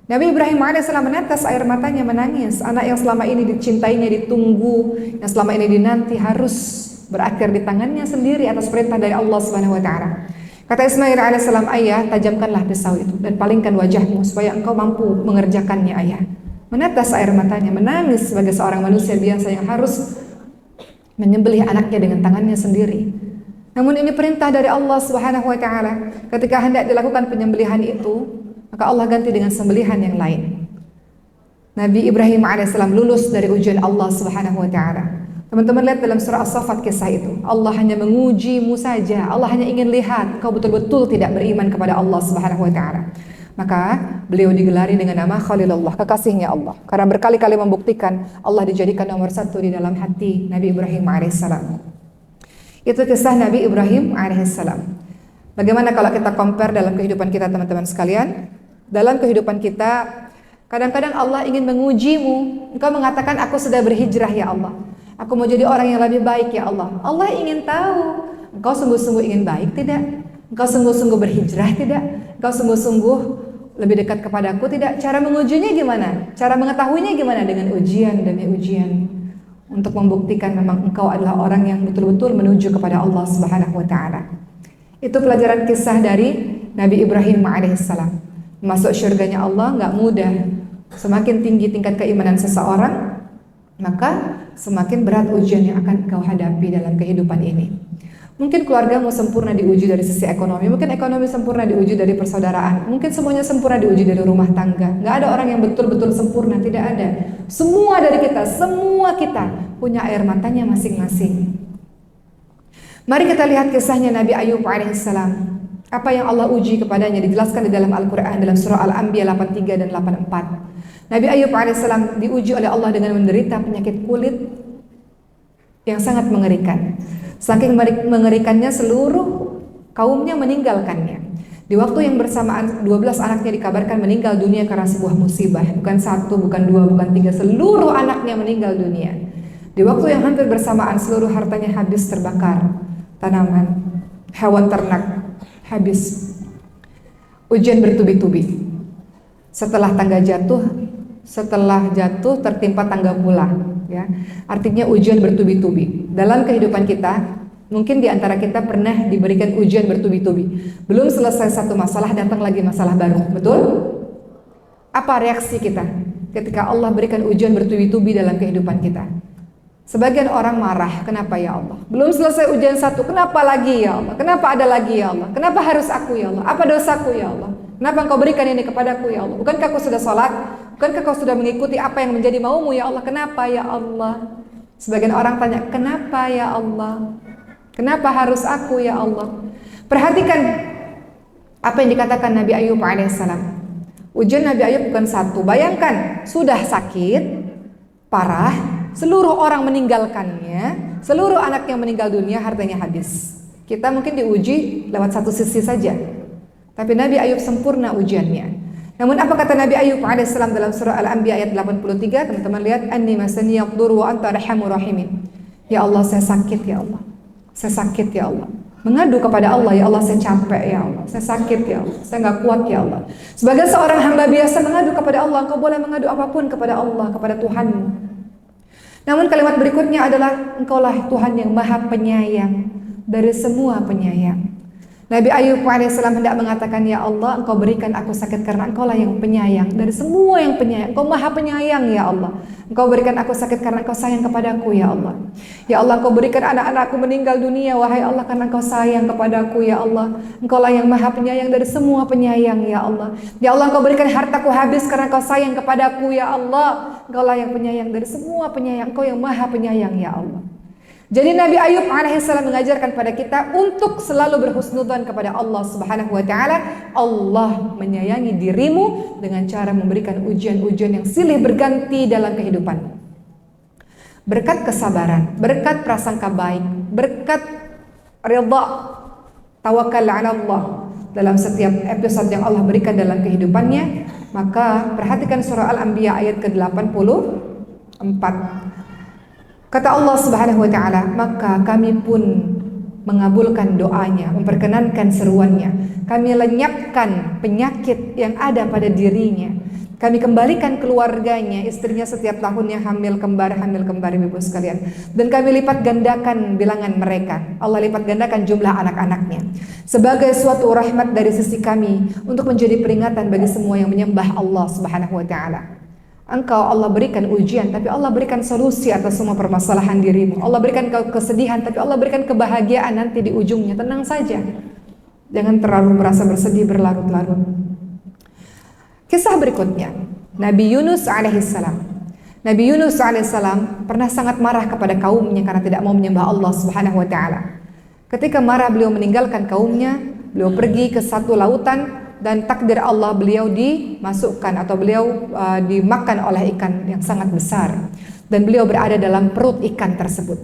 Nabi Ibrahim alaihissalam menetes air matanya, menangis. Anak yang selama ini dicintainya, ditunggu, yang selama ini dinanti harus berakhir di tangannya sendiri atas perintah dari Allah Subhanahu wa taala. Kata Ismail alaihissalam, ayah, tajamkanlah pisau itu dan palingkan wajahmu supaya engkau mampu mengerjakannya, ayah. Menetes air matanya, menangis sebagai seorang manusia biasa yang harus menyembelih anaknya dengan tangannya sendiri. Namun ini perintah dari Allah Subhanahu wa taala. Ketika hendak dilakukan penyembelihan itu, maka Allah ganti dengan sembelihan yang lain. Nabi Ibrahim alaihissalam lulus dari ujian Allah Subhanahu wa taala. Teman-teman lihat dalam surah As-Saffat kisah itu. Allah hanya mengujimu saja. Allah hanya ingin lihat kau betul-betul tidak beriman kepada Allah Subhanahu wa taala. Maka beliau digelari dengan nama Khalilullah, kekasihnya Allah. Karena berkali-kali membuktikan Allah dijadikan nomor satu di dalam hati Nabi Ibrahim alaihissalam. Itu kisah Nabi Ibrahim alaihissalam. Bagaimana kalau kita compare dalam kehidupan kita, teman-teman sekalian? Dalam kehidupan kita, kadang-kadang Allah ingin mengujimu. Engkau mengatakan, aku sudah berhijrah ya Allah, aku mau jadi orang yang lebih baik ya Allah. Allah ingin tahu, engkau sungguh-sungguh ingin baik tidak? Engkau sungguh-sungguh berhijrah tidak? Engkau sungguh-sungguh lebih dekat kepadaku tidak? Cara mengujinya gimana? Cara mengetahuinya gimana? Dengan ujian demi ujian, untuk membuktikan memang engkau adalah orang yang betul-betul menuju kepada Allah Subhanahu wa taala. Itu pelajaran kisah dari Nabi Ibrahim alaihissalam. Masuk syurganya Allah nggak mudah. Semakin tinggi tingkat keimanan seseorang, maka semakin berat ujian yang akan kau hadapi dalam kehidupan ini. Mungkin keluargamu sempurna diuji dari sisi ekonomi, mungkin ekonomi sempurna diuji dari persaudaraan, mungkin semuanya sempurna diuji dari rumah tangga. Nggak ada orang yang betul-betul sempurna, tidak ada. Semua dari kita, semua kita punya air matanya masing-masing. Mari kita lihat kisahnya Nabi Ayub alaihissalam. Apa yang Allah uji kepadanya dijelaskan di dalam Al-Quran dalam surah Al-Anbiya 83 dan 84. Nabi Ayub alaihissalam diuji oleh Allah dengan menderita penyakit kulit yang sangat mengerikan. Saking mengerikannya seluruh kaumnya meninggalkannya. Di waktu yang bersamaan 12 anaknya dikabarkan meninggal dunia karena sebuah musibah. Bukan satu, bukan dua, bukan tiga, seluruh anaknya meninggal dunia. Di waktu yang hampir bersamaan seluruh hartanya habis terbakar. Tanaman, hewan ternak habis. Ujian bertubi-tubi. Setelah jatuh tertimpa tangga pula, ya. Artinya ujian bertubi-tubi. Dalam kehidupan kita, mungkin di antara kita pernah diberikan ujian bertubi-tubi. Belum selesai satu masalah, datang lagi masalah baru. Betul? Apa reaksi kita ketika Allah berikan ujian bertubi-tubi dalam kehidupan kita? Sebagian orang marah, kenapa ya Allah? Belum selesai ujian satu, kenapa lagi ya Allah? Kenapa ada lagi ya Allah? Kenapa harus aku ya Allah? Apa dosaku ya Allah? Kenapa engkau berikan ini kepadaku ya Allah? Bukankah kau sudah sholat? Bukankah kau sudah mengikuti apa yang menjadi maumu ya Allah? Kenapa ya Allah? Sebagian orang tanya, kenapa ya Allah? Kenapa harus aku ya Allah? Perhatikan apa yang dikatakan Nabi Ayub alaihissalam. Ujian Nabi Ayub bukan satu. Bayangkan, sudah sakit, parah, seluruh orang meninggalkannya, seluruh anaknya meninggal dunia, hartanya habis. Kita mungkin diuji lewat satu sisi saja, tapi Nabi Ayub sempurna ujiannya. Namun apa kata Nabi Ayub alaihissalam dalam surah Al-Anbiya ayat 83? Teman-teman lihat, anni masani yaqdur wa anta arhamur rahimin. Ya Allah, saya sakit ya Allah. Saya sakit ya Allah. Mengadu kepada Allah, ya Allah saya capek ya Allah. Saya sakit ya Allah. Saya nggak kuat ya Allah. Sebagai seorang hamba biasa mengadu kepada Allah, engkau boleh mengadu apapun kepada Allah, kepada Tuhanmu. Namun kalimat berikutnya adalah engkaulah Tuhan yang maha penyayang dari semua penyayang. Nabi Ayub alaihissalam hendak mengatakan, ya Allah, engkau berikan aku sakit karena engkaulah yang penyayang dari semua yang penyayang. Engkau maha penyayang ya Allah. Engkau berikan aku sakit karena engkau sayang kepadaku ya Allah. Ya Allah, engkau berikan anak-anakku meninggal dunia, wahai Allah, karena engkau sayang kepadaku ya Allah. Engkaulah yang maha penyayang dari semua penyayang ya Allah. Ya Allah, engkau berikan hartaku habis karena engkau sayang kepadaku ya Allah. Engkaulah yang penyayang dari semua penyayang. Engkau yang maha penyayang ya Allah. Jadi Nabi Ayub alaihissalam mengajarkan pada kita untuk selalu berhusnudzon kepada Allah Subhanahu wa taala. Allah menyayangi dirimu dengan cara memberikan ujian-ujian yang silih berganti dalam kehidupan. Berkat kesabaran, berkat prasangka baik, berkat ridha, tawakal 'ala Allah dalam setiap episode yang Allah berikan dalam kehidupannya, maka perhatikan surah Al-Anbiya ayat ke-84. Kata Allah Subhanahu wa taala, maka kami pun mengabulkan doanya, memperkenankan seruannya. Kami lenyapkan penyakit yang ada pada dirinya. Kami kembalikan keluarganya, istrinya setiap tahunnya hamil kembar Ibu sekalian. Dan kami lipat gandakan bilangan mereka. Allah lipat gandakan jumlah anak-anaknya. Sebagai suatu rahmat dari sisi kami untuk menjadi peringatan bagi semua yang menyembah Allah Subhanahu wa taala. Engkau Allah berikan ujian, tapi Allah berikan solusi atas semua permasalahan dirimu. Allah berikan kesedihan, tapi Allah berikan kebahagiaan nanti di ujungnya. Tenang saja, jangan terlalu merasa bersedih berlarut-larut. Kisah berikutnya, Nabi Yunus alaihissalam. Nabi Yunus alaihissalam pernah sangat marah kepada kaumnya karena tidak mau menyembah Allah Subhanahu wa taala. Ketika marah, beliau meninggalkan kaumnya, beliau pergi ke satu lautan. Dan takdir Allah, beliau dimasukkan atau beliau dimakan oleh ikan yang sangat besar. Dan beliau berada dalam perut ikan tersebut.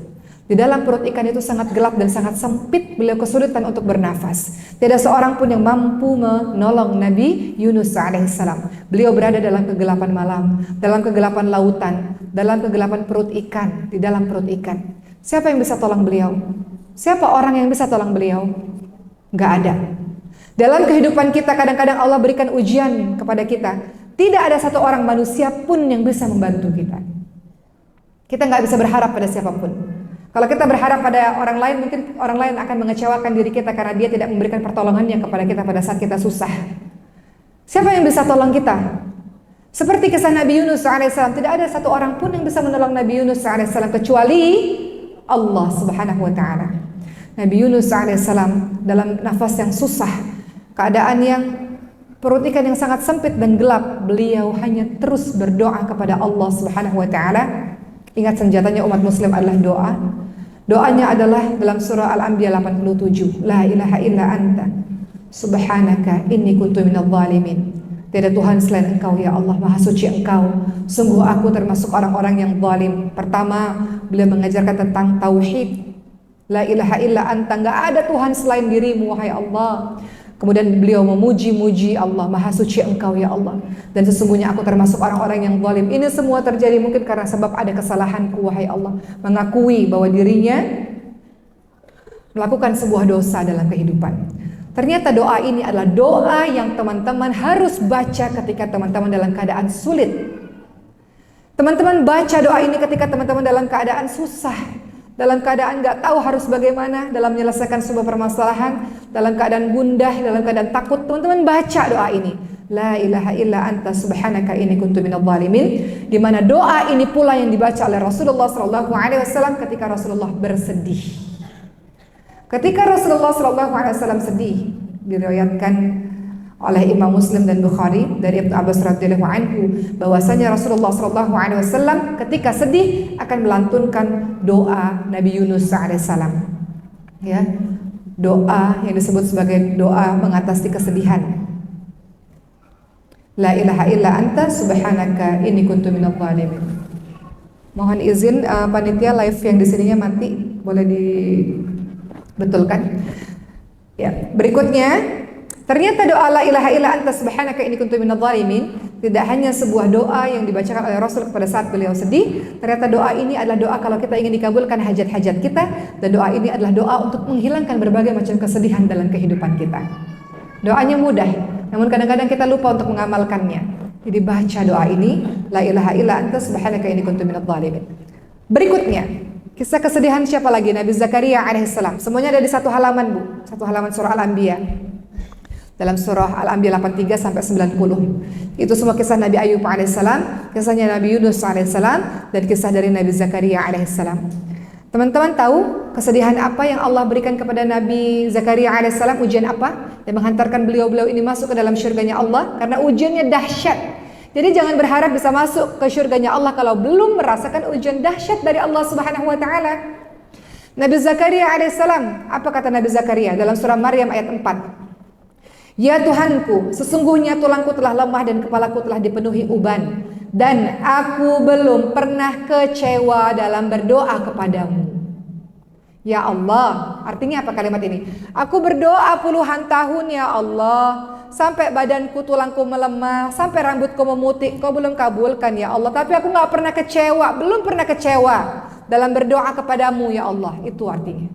Di dalam perut ikan itu sangat gelap dan sangat sempit, beliau kesulitan untuk bernafas. Tidak seorang pun yang mampu menolong Nabi Yunus alaihissalam. Beliau berada dalam kegelapan malam, dalam kegelapan lautan, dalam kegelapan perut ikan, di dalam perut ikan. Siapa yang bisa tolong beliau? Siapa orang yang bisa tolong beliau? Gak ada. Dalam kehidupan kita kadang-kadang Allah berikan ujian kepada kita. Tidak ada satu orang manusia pun yang bisa membantu kita. Kita nggak bisa berharap pada siapapun. Kalau kita berharap pada orang lain, mungkin orang lain akan mengecewakan diri kita karena dia tidak memberikan pertolongannya kepada kita pada saat kita susah. Siapa yang bisa tolong kita? Seperti kisah Nabi Yunus alaihissalam, tidak ada satu orang pun yang bisa menolong Nabi Yunus alaihissalam kecuali Allah Subhanahu wa taala. Nabi Yunus alaihissalam dalam nafas yang susah, keadaan yang perut ikan yang sangat sempit dan gelap, beliau hanya terus berdoa kepada Allah Subhanahu wa taala. Ingat, senjatanya umat muslim adalah doa. Doanya adalah dalam surah Al-Anbiya 87. La ilaha illa anta subhanaka inni kuntu minadh dhalimin. Tiada Tuhan selain Engkau ya Allah, maha suci Engkau, sungguh aku termasuk orang-orang yang zalim. Pertama, beliau mengajarkan tentang tauhid. La ilaha illa anta, enggak ada Tuhan selain dirimu wahai Allah. Kemudian beliau memuji-muji Allah, maha suci engkau ya Allah, dan sesungguhnya aku termasuk orang-orang yang zalim. Ini semua terjadi mungkin karena sebab ada kesalahanku wahai Allah. Mengakui bahwa dirinya melakukan sebuah dosa dalam kehidupan. Ternyata doa ini adalah doa yang teman-teman harus baca ketika teman-teman dalam keadaan sulit. Teman-teman baca doa ini ketika teman-teman dalam keadaan susah, dalam keadaan gak tahu harus bagaimana dalam menyelesaikan sebuah permasalahan, dalam keadaan gundah, dalam keadaan takut. Teman-teman baca doa ini, La ilaha illa anta subhanaka inni kuntu minadh dhalimin, di mana doa ini pula yang dibaca oleh Rasulullah SAW ketika Rasulullah bersedih. Ketika Rasulullah SAW sedih, diriwayatkan oleh Imam Muslim dan Bukhari dari Ibnu Abbas radhiyallahu anhu bahwasanya Rasulullah SAW ketika sedih akan melantunkan doa Nabi Yunus alaihissalam, ya, doa yang disebut sebagai doa mengatasi kesedihan. La ilaha illa anta subhanaka inni kuntu minadh dhalimin. Mohon izin panitia live yang di sininya mati, boleh dibetulkan. Ya, berikutnya ternyata doa la ilaha illa anta subhanaka inni kuntu minadh dhalimin tidak hanya sebuah doa yang dibacakan oleh Rasul kepada saat beliau sedih. Ternyata doa ini adalah doa kalau kita ingin dikabulkan hajat-hajat kita, dan doa ini adalah doa untuk menghilangkan berbagai macam kesedihan dalam kehidupan kita. Doanya mudah, namun kadang-kadang kita lupa untuk mengamalkannya. Jadi baca doa ini, la ilaha illa anta subhanaka inni kuntu minadh dhalimin. Berikutnya, kisah kesedihan siapa lagi? Nabi Zakaria alaihissalam. Semuanya ada di satu halaman, Bu. Satu halaman surah Al-Anbiya. Dalam surah Al-Anbiya 83 sampai 90. Itu semua kisah Nabi Ayub alaihissalam, kisahnya Nabi Yunus alaihissalam, dan kisah dari Nabi Zakaria alaihissalam. Teman-teman tahu kesedihan apa yang Allah berikan kepada Nabi Zakaria alaihissalam? Ujian apa yang menghantarkan beliau-beliau ini masuk ke dalam syurganya Allah? Karena ujiannya dahsyat. Jadi jangan berharap bisa masuk ke syurganya Allah kalau belum merasakan ujian dahsyat dari Allah Subhanahu wa taala. Nabi Zakaria alaihissalam, apa kata Nabi Zakaria dalam surah Maryam ayat 4? Ya Tuhanku, sesungguhnya tulangku telah lemah dan kepalaku telah dipenuhi uban, dan aku belum pernah kecewa dalam berdoa kepadamu. Ya Allah, artinya apa kalimat ini? Aku berdoa puluhan tahun ya Allah, sampai badanku, tulangku melemah, sampai rambutku memutih, kau belum kabulkan ya Allah. Tapi aku gak pernah kecewa, belum pernah kecewa dalam berdoa kepadamu ya Allah. Itu artinya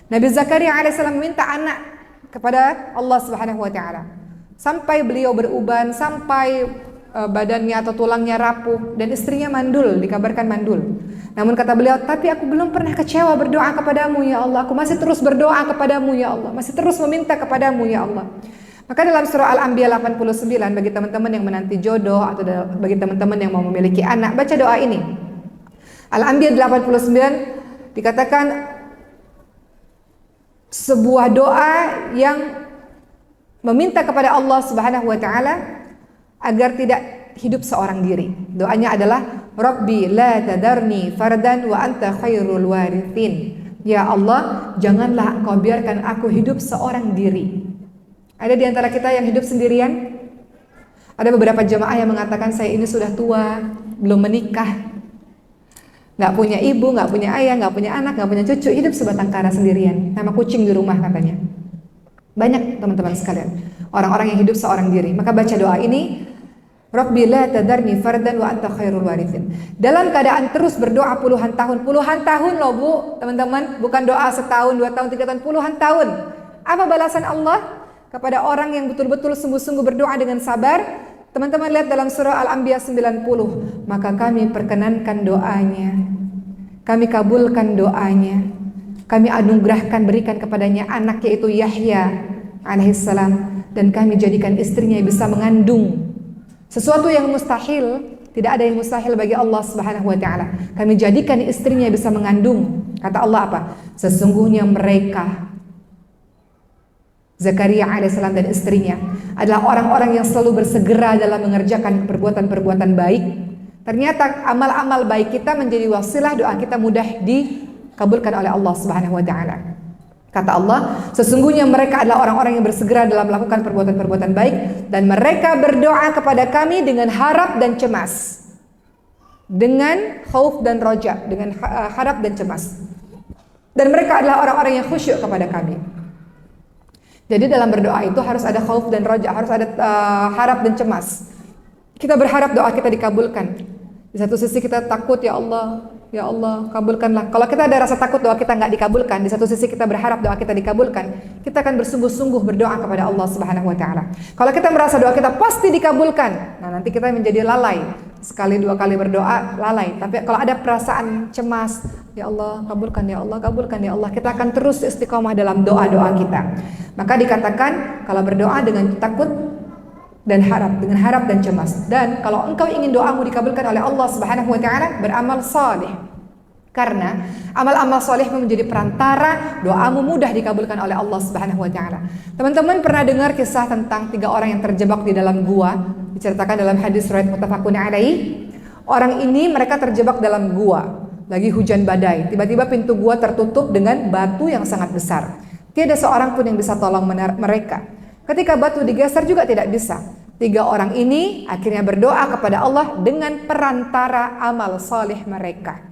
Nabi Zakaria alaihissalam meminta anak kepada Allah Subhanahu wa taala, sampai beliau beruban, sampai badannya atau tulangnya rapuh, dan istrinya mandul, dikabarkan mandul. Namun kata beliau, tapi aku belum pernah kecewa berdoa kepadamu ya Allah. Aku masih terus berdoa kepadamu ya Allah, masih terus meminta kepadamu ya Allah. Maka dalam surah Al-Anbiya 89, bagi teman-teman yang menanti jodoh atau bagi teman-teman yang mau memiliki anak, baca doa ini. Al-Anbiya 89 dikatakan sebuah doa yang meminta kepada Allah Subhanahu wa taala agar tidak hidup seorang diri. Doanya adalah Rabbi la tadarni fardan wa anta khairul warithin. Ya Allah, janganlah Engkau biarkan aku hidup seorang diri. Ada di antara kita yang hidup sendirian? Ada beberapa jemaah yang mengatakan saya ini sudah tua, belum menikah, nggak punya ibu, nggak punya ayah, nggak punya anak, nggak punya cucu, hidup sebatang kara sendirian, sama kucing di rumah katanya. Banyak teman-teman sekalian orang-orang yang hidup seorang diri. Maka baca doa ini, Rabbi la tadarni fardan wa anta khairul warithin. Dalam keadaan terus berdoa puluhan tahun loh Bu, teman-teman, bukan doa setahun, 2 tahun, 3 tahun, puluhan tahun. Apa balasan Allah kepada orang yang betul-betul sungguh-sungguh berdoa dengan sabar? Teman-teman lihat dalam surah Al-Anbiya 90, maka kami perkenankan doanya, kami kabulkan doanya, kami anugerahkan, berikan kepadanya anak yaitu Yahya alaihissalam, dan kami jadikan istrinya bisa mengandung. Sesuatu yang mustahil, tidak ada yang mustahil bagi Allah Subhanahu wa taala. Kami jadikan istrinya bisa mengandung. Kata Allah apa? Sesungguhnya mereka, Zakaria alaihissalam dan istrinya, adalah orang-orang yang selalu bersegera dalam mengerjakan perbuatan-perbuatan baik. Ternyata amal-amal baik kita menjadi wasilah doa kita mudah dikabulkan oleh Allah Subhanahu wa taala. Kata Allah, sesungguhnya mereka adalah orang-orang yang bersegera dalam melakukan perbuatan-perbuatan baik, dan mereka berdoa kepada kami dengan harap dan cemas. Dengan khauf dan roja, dengan harap dan cemas. dan mereka adalah orang-orang yang khusyuk kepada kami. Jadi dalam berdoa itu harus ada khauf dan roja, harus ada harap dan cemas. Kita berharap doa kita dikabulkan. Di satu sisi kita takut, ya Allah kabulkanlah. Kalau kita ada rasa takut doa kita nggak dikabulkan, di satu sisi kita berharap doa kita dikabulkan, kita akan bersungguh-sungguh berdoa kepada Allah Subhanahu wa taala. Kalau kita merasa doa kita pasti dikabulkan, nah nanti kita menjadi lalai. Sekali dua kali berdoa lalai. Tapi kalau ada perasaan cemas, ya Allah kabulkan ya Allah, kabulkan ya Allah, kita akan terus istiqomah dalam doa-doa kita. Maka dikatakan kalau berdoa dengan takut dan dengan harap dan cemas. Dan kalau engkau ingin doamu dikabulkan oleh Allah Subhanahu wa taala, beramal saleh. Karena amal-amal saleh menjadi perantara doamu mudah dikabulkan oleh Allah Subhanahu wa taala. Teman-teman pernah dengar kisah tentang 3 orang yang terjebak di dalam gua? Diceritakan dalam hadis riwayat muttafaqun alaih. Orang ini mereka terjebak dalam gua, lagi hujan badai. Tiba-tiba pintu gua tertutup dengan batu yang sangat besar. Tiada seorang pun yang bisa tolong mereka. Ketika batu digeser juga tidak bisa. 3 orang ini akhirnya berdoa kepada Allah dengan perantara amal soleh mereka.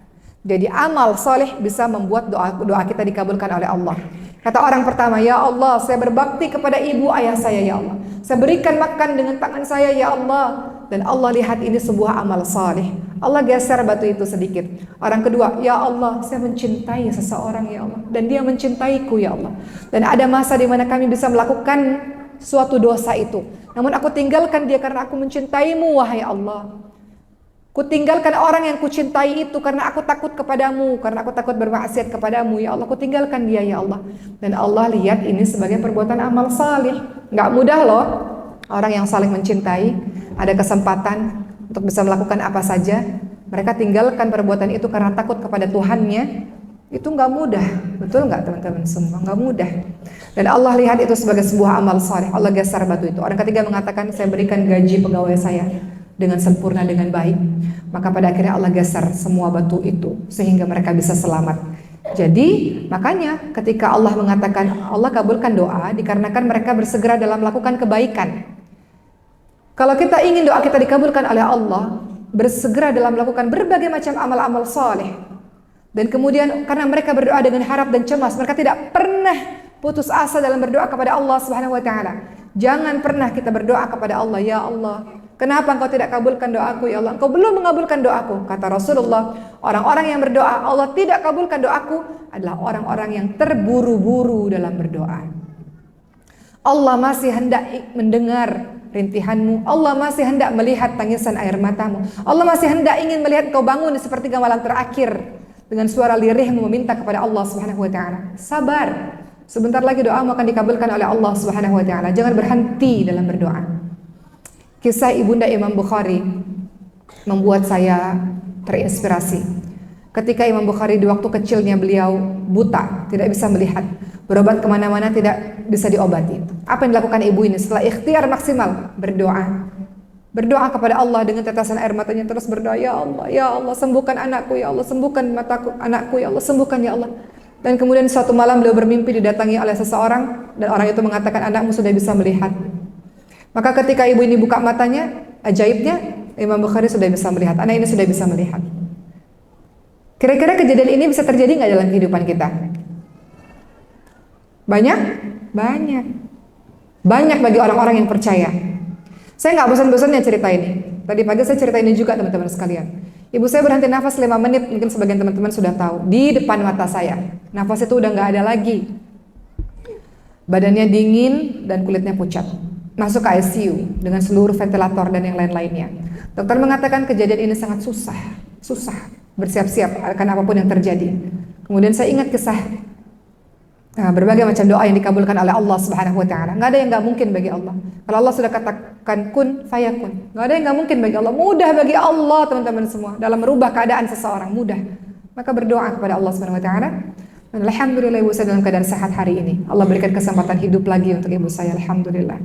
Jadi amal soleh bisa membuat doa kita dikabulkan oleh Allah. Kata orang pertama, ya Allah, saya berbakti kepada ibu ayah saya ya Allah. Saya berikan makan dengan tangan saya ya Allah. Dan Allah lihat ini sebuah amal soleh. Allah geser batu itu sedikit. Orang kedua, ya Allah, saya mencintai seseorang ya Allah. Dan dia mencintaiku ya Allah. Dan ada masa di mana kami bisa melakukan suatu dosa itu. Namun aku tinggalkan dia karena aku mencintaimu wahai Allah. Kutinggalkan orang yang kucintai itu karena aku takut kepadamu, karena aku takut bermaksiat kepadamu ya Allah. Kutinggalkan dia ya Allah. Dan Allah lihat ini sebagai perbuatan amal salih. Nggak mudah loh orang yang saling mencintai ada kesempatan untuk bisa melakukan apa saja. Mereka tinggalkan perbuatan itu karena takut kepada Tuhannya. Itu nggak mudah, betul nggak teman-teman semua? Nggak mudah. Dan Allah lihat itu sebagai sebuah amal saleh. Allah geser batu itu. Orang ketiga mengatakan, saya berikan gaji pegawai saya dengan sempurna, dengan baik. Maka pada akhirnya Allah geser semua batu itu sehingga mereka bisa selamat. Jadi makanya ketika Allah mengatakan Allah kabulkan doa dikarenakan mereka bersegera dalam melakukan kebaikan. Kalau kita ingin doa kita dikabulkan oleh Allah, bersegera dalam melakukan berbagai macam amal-amal saleh. Dan kemudian karena mereka berdoa dengan harap dan cemas, mereka tidak pernah putus asa dalam berdoa kepada Allah Subhanahu wa taala. Jangan pernah kita berdoa kepada Allah, ya Allah, kenapa engkau tidak kabulkan doaku ya Allah? Engkau belum mengabulkan doaku. Kata Rasulullah, orang-orang yang berdoa Allah tidak kabulkan doaku adalah orang-orang yang terburu-buru dalam berdoa. Allah masih hendak mendengar rintihanmu. Allah masih hendak melihat tangisan air matamu. Allah masih hendak ingin melihat kau bangun di sepertiga malam terakhir dengan suara lirihmu meminta kepada Allah Subhanahu wa taala. Sabar. Sebentar lagi doamu akan dikabulkan oleh Allah Subhanahu wa taala. Jangan berhenti dalam berdoa. Kisah ibunda Imam Bukhari membuat saya terinspirasi. Ketika Imam Bukhari di waktu kecilnya beliau buta, tidak bisa melihat, berobat kemana-mana tidak bisa diobati. Apa yang dilakukan ibu ini setelah ikhtiar maksimal? Berdoa. Berdoa kepada Allah dengan tetesan air matanya, terus berdoa, ya Allah sembuhkan anakku, ya Allah sembuhkan anakku, ya Allah sembuhkan ya Allah. Dan kemudian suatu malam beliau bermimpi didatangi oleh seseorang dan orang itu mengatakan anakmu sudah bisa melihat. Maka ketika ibu ini buka matanya, ajaibnya Imam Bukhari sudah bisa melihat, anak ini sudah bisa melihat. Kira-kira kejadian ini bisa terjadi nggak dalam kehidupan kita? Banyak? Banyak bagi orang-orang yang percaya. Saya nggak bosan-bosannya cerita ini. Tadi pagi saya cerita ini juga teman-teman sekalian. Ibu saya berhenti nafas 5 menit, mungkin sebagian teman-teman sudah tahu. Di depan mata saya, nafas itu udah nggak ada lagi. Badannya dingin dan kulitnya pucat. Masuk ke ICU dengan seluruh ventilator dan yang lain-lainnya. Dokter mengatakan kejadian ini sangat susah. Bersiap-siap akan apapun yang terjadi. Kemudian saya ingat kisah berbagai macam doa yang dikabulkan oleh Allah Subhanahu wa taala. Enggak ada yang enggak mungkin bagi Allah. Kalau Allah sudah katakan kun fayakun, enggak ada yang enggak mungkin bagi Allah. Mudah bagi Allah, teman-teman semua, dalam merubah keadaan seseorang, mudah. Maka berdoa kepada Allah Subhanahu wa taala. Dan alhamdulillah ibu saya dalam keadaan sehat hari ini. Allah berikan kesempatan hidup lagi untuk ibu saya, alhamdulillah.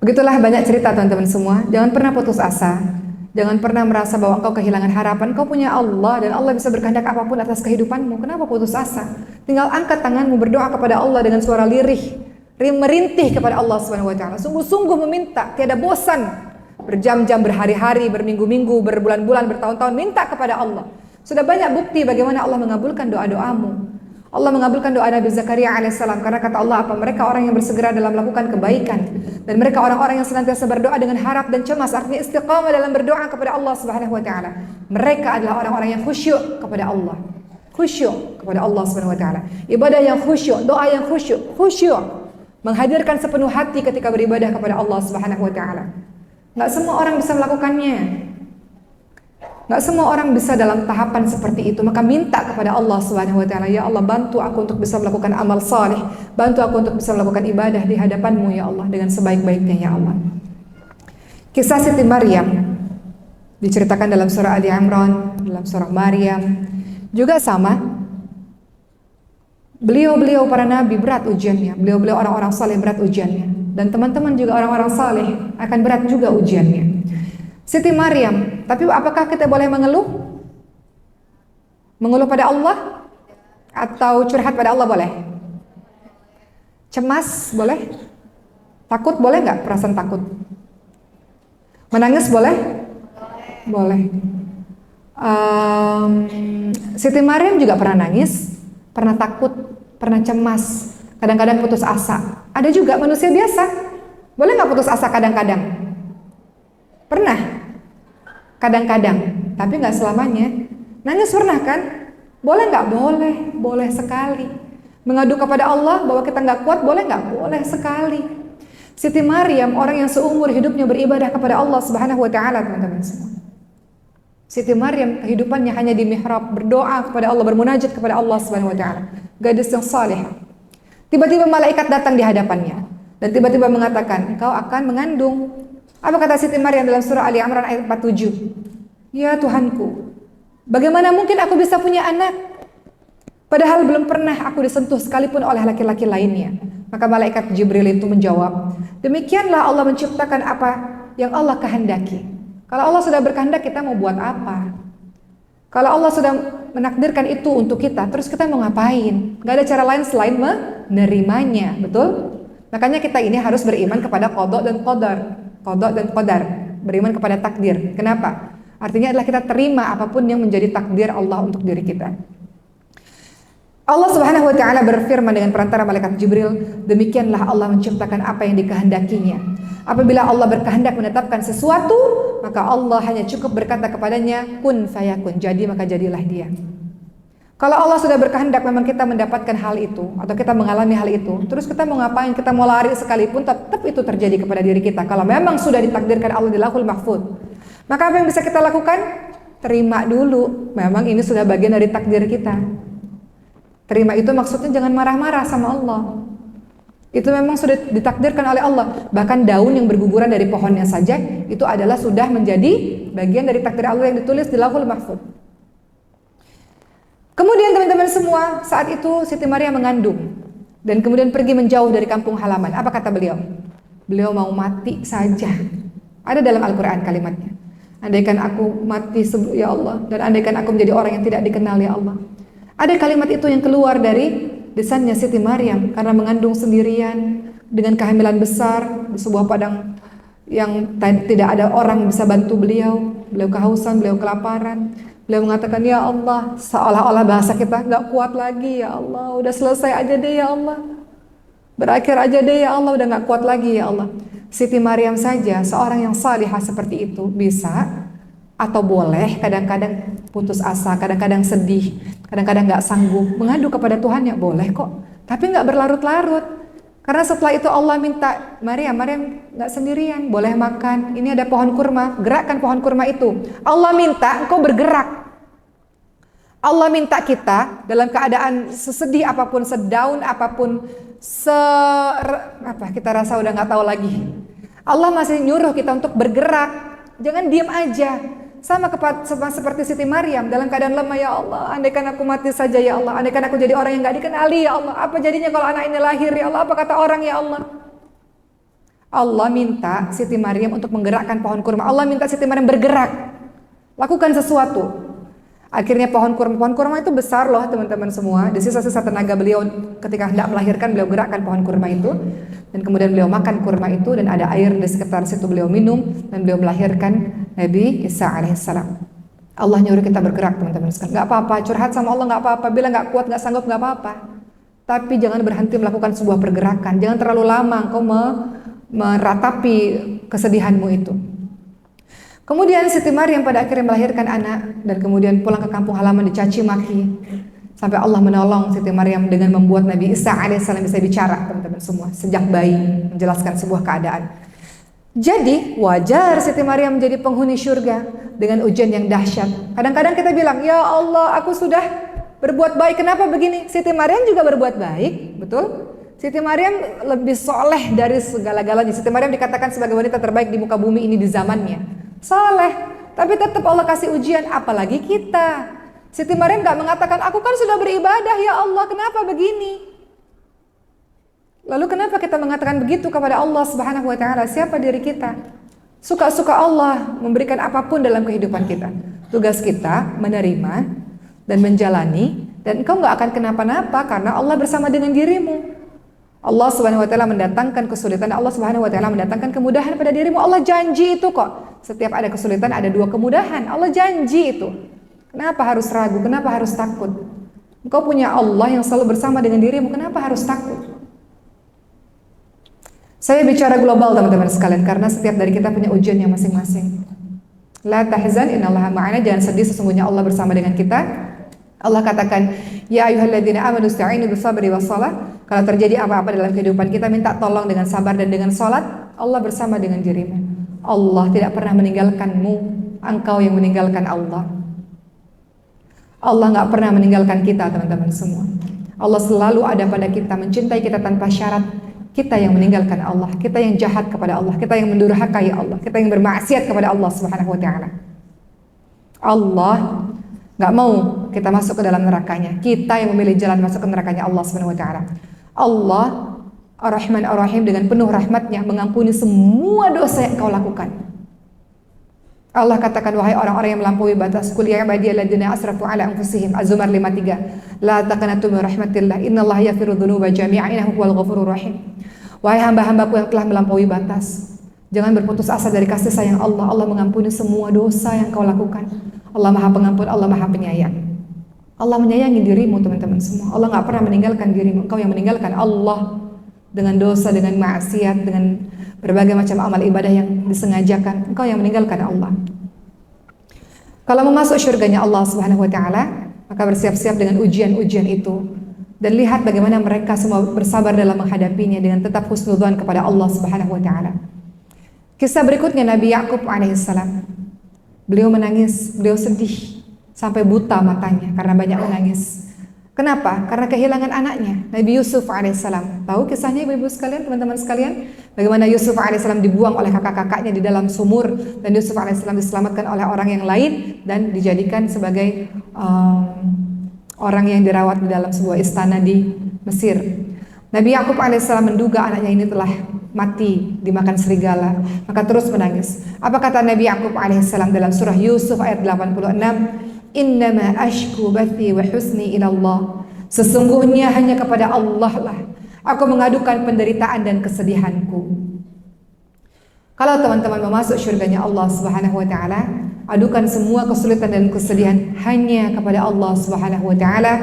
Begitulah banyak cerita teman-teman semua. Jangan pernah putus asa. Jangan pernah merasa bahwa engkau kehilangan harapan. Engkau punya Allah dan Allah bisa berkehendak apapun atas kehidupanmu. Kenapa putus asa? Tinggal angkat tanganmu, berdoa kepada Allah dengan suara lirih, merintih kepada Allah Subhanahu wa taala. Sungguh-sungguh meminta, tiada bosan. Berjam-jam, berhari-hari, berminggu-minggu, berbulan-bulan, bertahun-tahun minta kepada Allah. Sudah banyak bukti bagaimana Allah mengabulkan doa-doamu. Allah mengabulkan doa Nabi Zakaria alaihissalam karena kata Allah apa? Mereka orang yang bersegera dalam melakukan kebaikan dan mereka orang-orang yang senantiasa berdoa dengan harap dan cemas, artinya istiqamah dalam berdoa kepada Allah Subhanahu wa taala. Mereka adalah orang-orang yang khusyuk kepada Allah. Khusyuk kepada Allah Subhanahu wa taala. Ibadah yang khusyuk, doa yang khusyuk. Menghadirkan sepenuh hati ketika beribadah kepada Allah Subhanahu wa taala. Enggak semua orang bisa melakukannya. Nggak semua orang bisa dalam tahapan seperti itu, maka minta kepada Allah Subhanahu wa taala, ya Allah bantu aku untuk bisa melakukan amal saleh, bantu aku untuk bisa melakukan ibadah di hadapan-Mu ya Allah dengan sebaik-baiknya ya Allah. Kisah Siti Maryam diceritakan dalam surah Ali Imran, dalam surah Maryam juga sama. Beliau-beliau para nabi berat ujiannya, beliau-beliau orang-orang saleh berat ujiannya, dan teman-teman juga orang-orang saleh akan berat juga ujiannya. Siti Maryam, tapi apakah kita boleh mengeluh? Mengeluh pada Allah? Atau curhat pada Allah boleh? Cemas boleh? Takut boleh nggak? Perasaan takut? Menangis boleh? Boleh. Siti Maryam juga pernah nangis, pernah takut, pernah cemas, kadang-kadang putus asa. Ada juga manusia biasa, boleh nggak putus asa kadang-kadang? Pernah? Kadang-kadang, tapi nggak selamanya. Nangis pernah kan? Boleh nggak? Boleh, boleh sekali. Mengadu kepada Allah bahwa kita nggak kuat, boleh nggak? Boleh sekali. Siti Maryam, orang yang seumur hidupnya beribadah kepada Allah Subhanahu wa taala, teman-teman semua. Siti Maryam kehidupannya hanya di mihrab, berdoa kepada Allah, bermunajat kepada Allah Subhanahu wa taala. Gadis yang saleh. Tiba-tiba malaikat datang di hadapannya dan tiba-tiba mengatakan, "Engkau akan mengandung." Apa kata Siti Maryam dalam surah Ali Imran ayat 47? Ya Tuhanku, bagaimana mungkin aku bisa punya anak? Padahal belum pernah aku disentuh sekalipun oleh laki-laki lainnya. Maka malaikat Jibril itu menjawab, demikianlah Allah menciptakan apa yang Allah kehendaki. Kalau Allah sudah berkehendak, kita mau buat apa? Kalau Allah sudah menakdirkan itu untuk kita, terus kita mau ngapain? Gak ada cara lain selain menerimanya, betul? Makanya kita ini harus beriman kepada qada dan qadar. Qada dan qadar, beriman kepada takdir. Kenapa? Artinya adalah kita terima apapun yang menjadi takdir Allah untuk diri kita. Allah Subhanahu wa taala berfirman dengan perantara malaikat Jibril, demikianlah Allah menciptakan apa yang dikehendakinya. Apabila Allah berkehendak menetapkan sesuatu, maka Allah hanya cukup berkata kepadanya, kun fayakun, jadi maka jadilah dia. Kalau Allah sudah berkehendak memang kita mendapatkan hal itu atau kita mengalami hal itu, terus kita mau ngapain? Kita mau lari sekalipun tetap itu terjadi kepada diri kita. Kalau memang sudah ditakdirkan Allah di Lauhul Mahfuz, maka apa yang bisa kita lakukan? Terima dulu. Memang ini sudah bagian dari takdir kita. Terima itu maksudnya jangan marah-marah sama Allah. Itu memang sudah ditakdirkan oleh Allah. Bahkan daun yang berguguran dari pohonnya saja itu adalah sudah menjadi bagian dari takdir Allah yang ditulis di Lauhul Mahfuz. Kemudian teman-teman semua, saat itu Siti Maryam mengandung dan kemudian pergi menjauh dari kampung halaman. Apa kata beliau? Beliau mau mati saja. Ada dalam Al-Quran kalimatnya. Andaikan aku mati ya Allah, dan andaikan aku menjadi orang yang tidak dikenal ya Allah. Ada kalimat itu yang keluar dari lisannya Siti Maryam karena mengandung sendirian dengan kehamilan besar di sebuah padang yang tidak ada orang bisa bantu beliau. Beliau kehausan, beliau kelaparan. Beliau mengatakan, ya Allah, seolah-olah bahasa kita gak kuat lagi ya Allah, udah selesai aja deh ya Allah, berakhir aja deh ya Allah, udah gak kuat lagi ya Allah. Siti Maryam saja, seorang yang salihah seperti itu, bisa atau boleh kadang-kadang putus asa, kadang-kadang sedih, kadang-kadang gak sanggup mengadu kepada Tuhan, ya boleh kok, tapi gak berlarut-larut. Karena setelah itu Allah minta, Maryam gak sendirian, boleh makan. Ini ada pohon kurma, gerakkan pohon kurma itu. Allah minta engkau bergerak. Allah minta kita dalam keadaan sesedih apapun, sedown apapun, kita rasa udah gak tahu lagi. Allah masih nyuruh kita untuk bergerak, jangan diam aja. Sama seperti Siti Maryam dalam keadaan lemah, ya Allah, andaikan aku mati saja ya Allah, andaikan aku jadi orang yang gak dikenali ya Allah, apa jadinya kalau anak ini lahir ya Allah, apa kata orang ya Allah. Allah minta Siti Maryam untuk menggerakkan pohon kurma. Allah minta Siti Maryam bergerak, lakukan sesuatu. Akhirnya pohon kurma itu besar loh teman-teman semua. Di sisa-sisa tenaga beliau ketika hendak melahirkan, beliau gerakkan pohon kurma itu. Dan kemudian beliau makan kurma itu dan ada air di sekitar situ, beliau minum dan beliau melahirkan Nabi Isa alaihissalam. Allah nyuruh kita bergerak, teman-teman sekalian. Nggak apa-apa, curhat sama Allah nggak apa-apa, bilang nggak kuat, nggak sanggup nggak apa-apa. Tapi jangan berhenti melakukan sebuah pergerakan. Jangan terlalu lama engkau meratapi kesedihanmu itu. Kemudian Siti Maryam pada akhirnya melahirkan anak dan kemudian pulang ke kampung halaman dicaci maki. Sampai Allah menolong Siti Maryam dengan membuat Nabi Isa alaihissalam bisa bicara, teman-teman semua, sejak bayi, menjelaskan sebuah keadaan. Jadi wajar Siti Maryam menjadi penghuni surga dengan ujian yang dahsyat. Kadang-kadang kita bilang, ya Allah, aku sudah berbuat baik, kenapa begini? Siti Maryam juga berbuat baik, betul? Siti Maryam lebih soleh dari segala-galanya. Siti Maryam dikatakan sebagai wanita terbaik di muka bumi ini di zamannya. Soleh, tapi tetap Allah kasih ujian, apalagi kita. Siti Maryam gak mengatakan, aku kan sudah beribadah ya Allah, kenapa begini? Lalu kenapa kita mengatakan begitu kepada Allah Subhanahu wa Ta'ala? Siapa diri kita? Suka-suka Allah memberikan apapun dalam kehidupan kita. Tugas kita menerima dan menjalani, dan engkau gak akan kenapa-napa karena Allah bersama dengan dirimu. Allah Subhanahu wa Ta'ala mendatangkan kesulitan, Allah Subhanahu wa Ta'ala mendatangkan kemudahan pada dirimu. Allah janji itu kok. Setiap ada kesulitan ada dua kemudahan. Allah janji itu. Kenapa harus ragu? Kenapa harus takut? Engkau punya Allah yang selalu bersama dengan dirimu. Kenapa harus takut? Saya bicara global teman-teman sekalian, karena setiap dari kita punya ujiannya masing-masing. La tahzan innallaha ma'ana, jangan sedih, sesungguhnya Allah bersama dengan kita. Allah katakan, ya ayyuhalladzina amanu ista'inu bis-sabri was-shalah. Kalau terjadi apa-apa dalam kehidupan kita, minta tolong dengan sabar dan dengan salat. Allah bersama dengan dirimu. Allah tidak pernah meninggalkanmu, engkau yang meninggalkan Allah. Allah nggak pernah meninggalkan kita, teman-teman semua. Allah selalu ada pada kita, mencintai kita tanpa syarat. Kita yang meninggalkan Allah, kita yang jahat kepada Allah, kita yang mendurhakai Allah, kita yang bermaksiat kepada Allah Subhanahu wa Ta'ala. Allah nggak mau kita masuk ke dalam nerakanya. Kita yang memilih jalan masuk ke nerakanya Allah Subhanahu wa Ta'ala. Allah Ar-Rahman Ar-Rahim dengan penuh rahmatnya mengampuni semua dosa yang kau lakukan. Allah katakan, wahai orang-orang yang melampaui batas, qul ya ibadiyalladzina asrafu ala anfusihim, Az-Zumar 53, la taqnatu min rahmatillah, innallaha yaghfiru dzunuba jami'an innahu huwal ghafurur rahim. Wahai hamba-hambaku yang telah melampaui batas, jangan berputus asa dari kasih sayang Allah. Allah mengampuni semua dosa yang kau lakukan. Allah Maha Pengampun, Allah Maha Penyayang. Allah menyayangi dirimu, teman-teman semua. Allah nggak pernah meninggalkan dirimu. Engkau yang meninggalkan Allah dengan dosa, dengan maksiat, dengan berbagai macam amal ibadah yang disengajakan. Engkau yang meninggalkan Allah. Kalau mau masuk syurganya Allah Subhanahu wa Ta'ala, maka bersiap-siap dengan ujian-ujian itu. Dan lihat bagaimana mereka semua bersabar dalam menghadapinya dengan tetap husnudzon kepada Allah Subhanahu wa Ta'ala. Kisah berikutnya Nabi Yakub alaihissalam. Beliau menangis, beliau sedih sampai buta matanya karena banyak menangis. Kenapa? Karena kehilangan anaknya, Nabi Yusuf alaihissalam. Tahu kisahnya ibu-ibu sekalian, teman-teman sekalian? Bagaimana Yusuf alaihissalam dibuang oleh kakak-kakaknya di dalam sumur, dan Yusuf alaihissalam diselamatkan oleh orang yang lain dan dijadikan sebagai orang yang dirawat di dalam sebuah istana di Mesir. Nabi Yakub alaihissalam menduga anaknya ini telah mati dimakan serigala, maka terus menangis. Apa kata Nabi Yakub alaihissalam dalam surah Yusuf ayat 86? Innama ashku bathi wa husni ilallah. Sesungguhnya hanya kepada Allah lah aku mengadukan penderitaan dan kesedihanku. Kalau teman-teman mau masuk syurganya Allah Subhanahu wa Ta'ala, adukan semua kesulitan dan kesedihan hanya kepada Allah Subhanahu wa Ta'ala.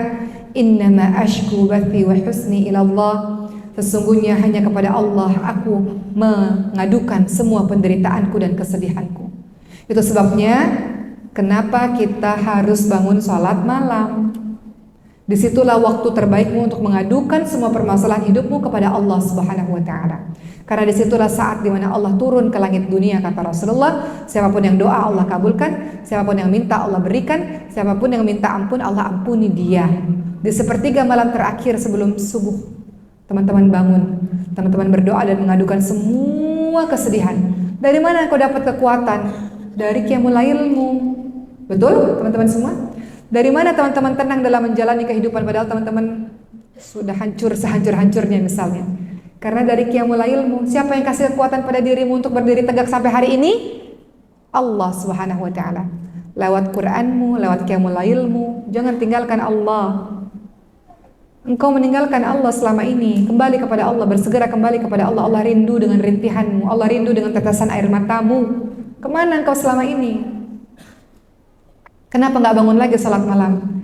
Innama ashku bathi wa husni ilallah. Sesungguhnya hanya kepada Allah aku mengadukan semua penderitaanku dan kesedihanku. Itu sebabnya kenapa kita harus bangun sholat malam. Disitulah waktu terbaikmu untuk mengadukan semua permasalahan hidupmu kepada Allah Subhanahu wa Ta'ala. Karena disitulah saat dimana Allah turun ke langit dunia, kata Rasulullah. Siapapun yang doa Allah kabulkan, siapapun yang minta Allah berikan, siapapun yang minta ampun Allah ampuni dia. Di sepertiga malam terakhir sebelum subuh, teman-teman bangun, teman-teman berdoa dan mengadukan semua kesedihan. Dari mana kau dapat kekuatan? Dari qiyamul lailmu. Betul teman-teman semua? Dari mana teman-teman tenang dalam menjalani kehidupan padahal teman-teman sudah hancur sehancur-hancurnya misalnya? Karena dari qiyamul lailmu. Siapa yang kasih kekuatan pada dirimu untuk berdiri tegak sampai hari ini? Allah Subhanahu wa Ta'ala. Lewat Qur'anmu, lewat qiyamul lailmu. Jangan tinggalkan Allah. Engkau meninggalkan Allah selama ini. Kembali kepada Allah, bersegera kembali kepada Allah. Allah rindu dengan rintihanmu, Allah rindu dengan tetesan air matamu. Kemana engkau selama ini? Kenapa nggak bangun lagi salat malam?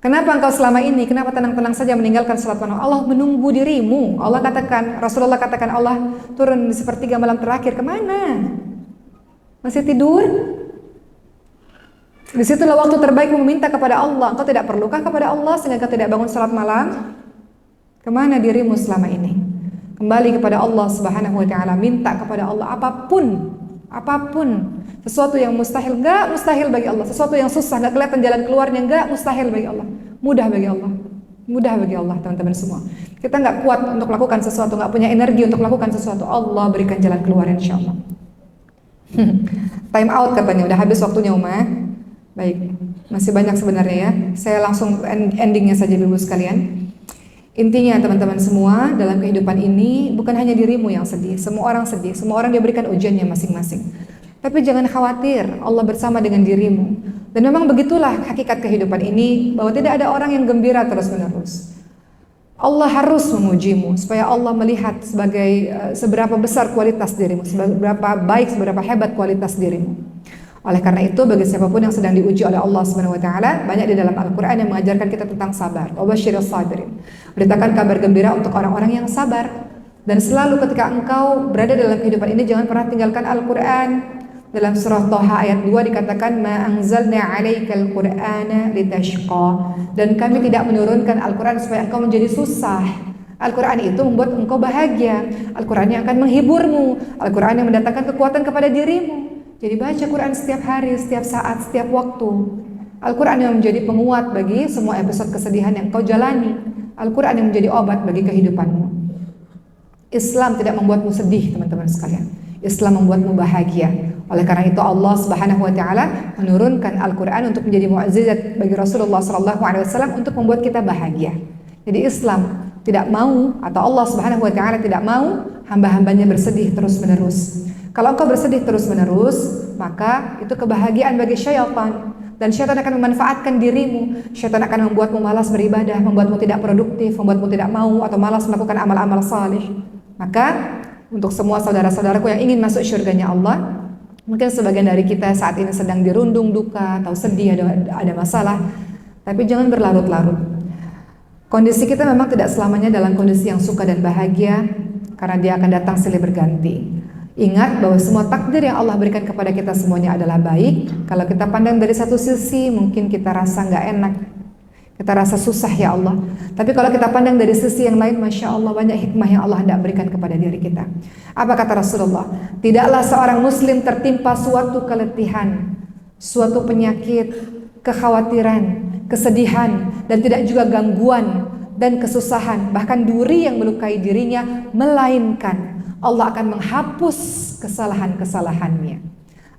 Kenapa engkau selama ini, kenapa tenang-tenang saja meninggalkan salat malam? Allah menunggu dirimu. Allah katakan, Rasulullah katakan Allah turun di sepertiga malam terakhir. Kemana? Masih tidur? Disitulah waktu terbaik meminta kepada Allah. Engkau tidak perlukah kepada Allah sehingga engkau tidak bangun salat malam? Kemana dirimu selama ini? Kembali kepada Allah Subhanahu wa Ta'ala. Minta kepada Allah apapun. Sesuatu yang mustahil, enggak mustahil bagi Allah. Sesuatu yang susah, enggak kelihatan jalan keluarnya, enggak mustahil bagi Allah. Mudah bagi Allah. Mudah bagi Allah, teman-teman semua. Kita enggak kuat untuk melakukan sesuatu, enggak punya energi untuk melakukan sesuatu. Allah berikan jalan keluar insyaallah. Time out katanya, udah habis waktunya Uma. Baik, masih banyak sebenarnya ya. Saya langsung endingnya saja Ibu sekalian. Intinya teman-teman semua, dalam kehidupan ini bukan hanya dirimu yang sedih, semua orang sedih, semua orang diberikan ujiannya masing-masing. Tapi jangan khawatir, Allah bersama dengan dirimu. Dan memang begitulah hakikat kehidupan ini, bahwa tidak ada orang yang gembira terus-menerus. Allah harus mengujimu supaya Allah melihat seberapa besar kualitas dirimu, seberapa baik, seberapa hebat kualitas dirimu. Oleh karena itu, bagi siapapun yang sedang diuji oleh Allah Subhanahu wa Ta'ala, banyak di dalam Al-Quran yang mengajarkan kita tentang sabar. Wabashshirus sabirin. Beritakan kabar gembira untuk orang-orang yang sabar. Dan selalu ketika engkau berada dalam kehidupan ini, jangan pernah tinggalkan Al-Quran. Dalam surah Thaha ayat 2 dikatakan, Ma anzalna 'alaikal Qur'ana litashqa. Dan kami tidak menurunkan Al-Quran supaya engkau menjadi susah. Al-Quran itu membuat engkau bahagia. Al-Quran yang akan menghiburmu. Al-Quran yang mendatangkan kekuatan kepada dirimu. Jadi baca Quran setiap hari, setiap saat, setiap waktu. Al-Quran yang menjadi penguat bagi semua episode kesedihan yang kau jalani. Al-Quran yang menjadi obat bagi kehidupanmu. Islam tidak membuatmu sedih, teman-teman sekalian. Islam membuatmu bahagia. Oleh karena itu Allah Subhanahu wa Ta'ala menurunkan Al-Quran untuk menjadi mukjizat bagi Rasulullah SAW untuk membuat kita bahagia. Jadi Islam tidak mau, atau Allah Subhanahu wa Ta'ala tidak mau hamba-hambanya bersedih terus-menerus. Kalau engkau bersedih terus-menerus, maka itu kebahagiaan bagi syaitan. Dan syaitan akan memanfaatkan dirimu. Syaitan akan membuatmu malas beribadah, membuatmu tidak produktif, membuatmu tidak mau atau malas melakukan amal-amal salih. Maka untuk semua saudara-saudaraku yang ingin masuk syurganya Allah, mungkin sebagian dari kita saat ini sedang dirundung duka atau sedih, ada masalah, tapi jangan berlarut-larut. Kondisi kita memang tidak selamanya dalam kondisi yang suka dan bahagia, karena dia akan datang silih berganti. Ingat bahwa semua takdir yang Allah berikan kepada kita semuanya adalah baik. Kalau kita pandang dari satu sisi, mungkin kita rasa nggak enak, kita rasa susah ya Allah. Tapi kalau kita pandang dari sisi yang lain, Masya Allah, banyak hikmah yang Allah hendak berikan kepada diri kita. Apa kata Rasulullah? Tidaklah seorang muslim tertimpa suatu keletihan, suatu penyakit, kekhawatiran, kesedihan, dan tidak juga gangguan dan kesusahan, bahkan duri yang melukai dirinya, melainkan Allah akan menghapus kesalahan-kesalahannya.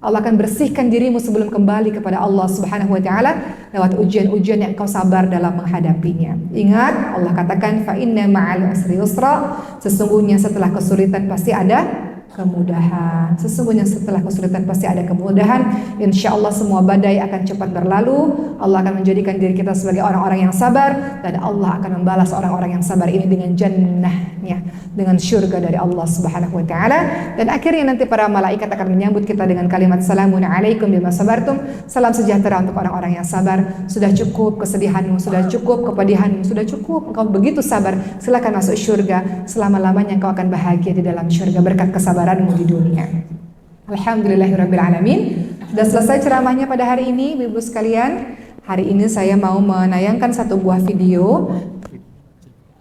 Allah akan bersihkan dirimu sebelum kembali kepada Allah Subhanahu wa Ta'ala lewat ujian-ujian yang kau sabar dalam menghadapinya. Ingat, Allah katakan fa inna ma'al usri yusra, sesungguhnya setelah kesulitan pasti ada kemudahan. Sesungguhnya setelah kesulitan pasti ada kemudahan. Insya Allah semua badai akan cepat berlalu. Allah akan menjadikan diri kita sebagai orang-orang yang sabar, dan Allah akan membalas orang-orang yang sabar ini dengan jannahnya, dengan syurga dari Allah Subhanahu wa Ta'ala. Dan akhirnya nanti para malaikat akan menyambut kita dengan kalimat salamun alaikum bima sabartum. Salam sejahtera untuk orang-orang yang sabar. Sudah cukup kesedihanmu, sudah cukup kepedihanmu, sudah cukup engkau begitu sabar. Silakan masuk syurga. Selama-lamanya engkau akan bahagia di dalam syurga berkat kesabaranmu di dunia. Alhamdulillahirrabbilalamin. Sudah selesai ceramahnya pada hari ini, Ibu sekalian. Hari ini saya mau menayangkan satu buah video.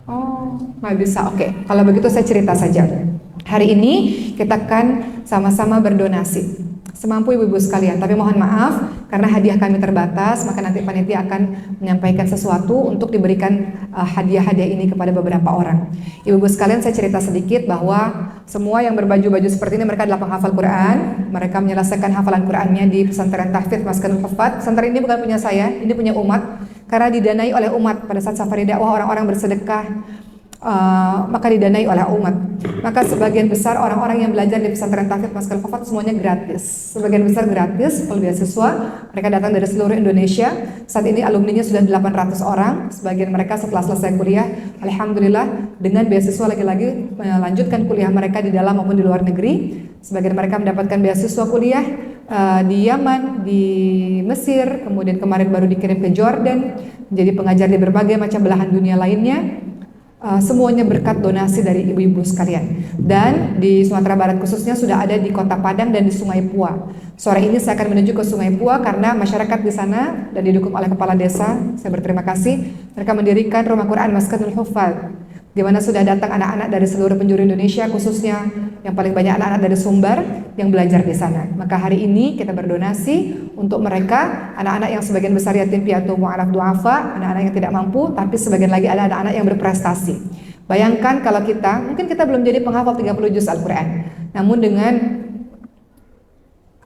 Oh, nggak bisa. Oke, kalau begitu saya cerita saja. Hari ini kita akan sama-sama berdonasi semampu ibu-ibu sekalian. Tapi mohon maaf karena hadiah kami terbatas, maka nanti panitia akan menyampaikan sesuatu untuk diberikan hadiah-hadiah ini kepada beberapa orang. Ibu-ibu sekalian, saya cerita sedikit bahwa semua yang berbaju-baju seperti ini mereka adalah penghafal Quran. Mereka menyelesaikan hafalan Qurannya di pesantren Tahfidz Maskanul Hufat. Pesantren ini bukan punya saya, ini punya umat, karena didanai oleh umat. Pada saat safari dakwah orang-orang bersedekah, maka didanai oleh umat. Maka sebagian besar orang-orang yang belajar di pesantren Tahfidz Maskanul Hufat semuanya gratis. Sebagian besar gratis, kalau beasiswa. Mereka datang dari seluruh Indonesia. Saat ini alumninya sudah 800 orang. Sebagian mereka setelah selesai kuliah, alhamdulillah dengan beasiswa lagi-lagi melanjutkan kuliah mereka di dalam maupun di luar negeri. Sebagian mereka mendapatkan beasiswa kuliah di Yaman, di Mesir, kemudian kemarin baru dikirim ke Jordan, menjadi pengajar di berbagai macam belahan dunia lainnya. Semuanya berkat donasi dari ibu-ibu sekalian. Dan di Sumatera Barat khususnya sudah ada di Kota Padang dan di Sungai Pua. Sore ini saya akan menuju ke Sungai Pua karena masyarakat di sana dan didukung oleh kepala desa, saya berterima kasih, mereka mendirikan rumah Quran Maskanul Huffaz, di mana sudah datang anak-anak dari seluruh penjuru Indonesia, khususnya yang paling banyak anak-anak dari Sumbar yang belajar di sana. Maka hari ini kita berdonasi untuk mereka, anak-anak yang sebagian besar yatim piatu mu'alaf du'afa, anak-anak yang tidak mampu, tapi sebagian lagi ada anak-anak yang berprestasi. Bayangkan kalau kita, mungkin kita belum jadi penghafal 30 juz Al-Quran, namun dengan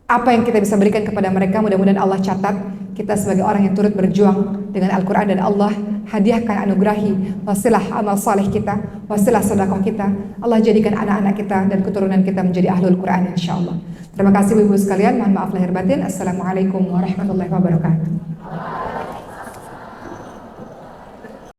apa yang kita bisa berikan kepada mereka, mudah-mudahan Allah catat kita sebagai orang yang turut berjuang dengan Al-Quran, dan Allah hadiahkan, anugerahi wasilah amal saleh kita, wasilah sedekah kita. Allah jadikan anak-anak kita dan keturunan kita menjadi ahlul Quran insyaallah. Terima kasih ibu-ibu sekalian, mohon maaf lahir batin. Assalamualaikum warahmatullahi wabarakatuh.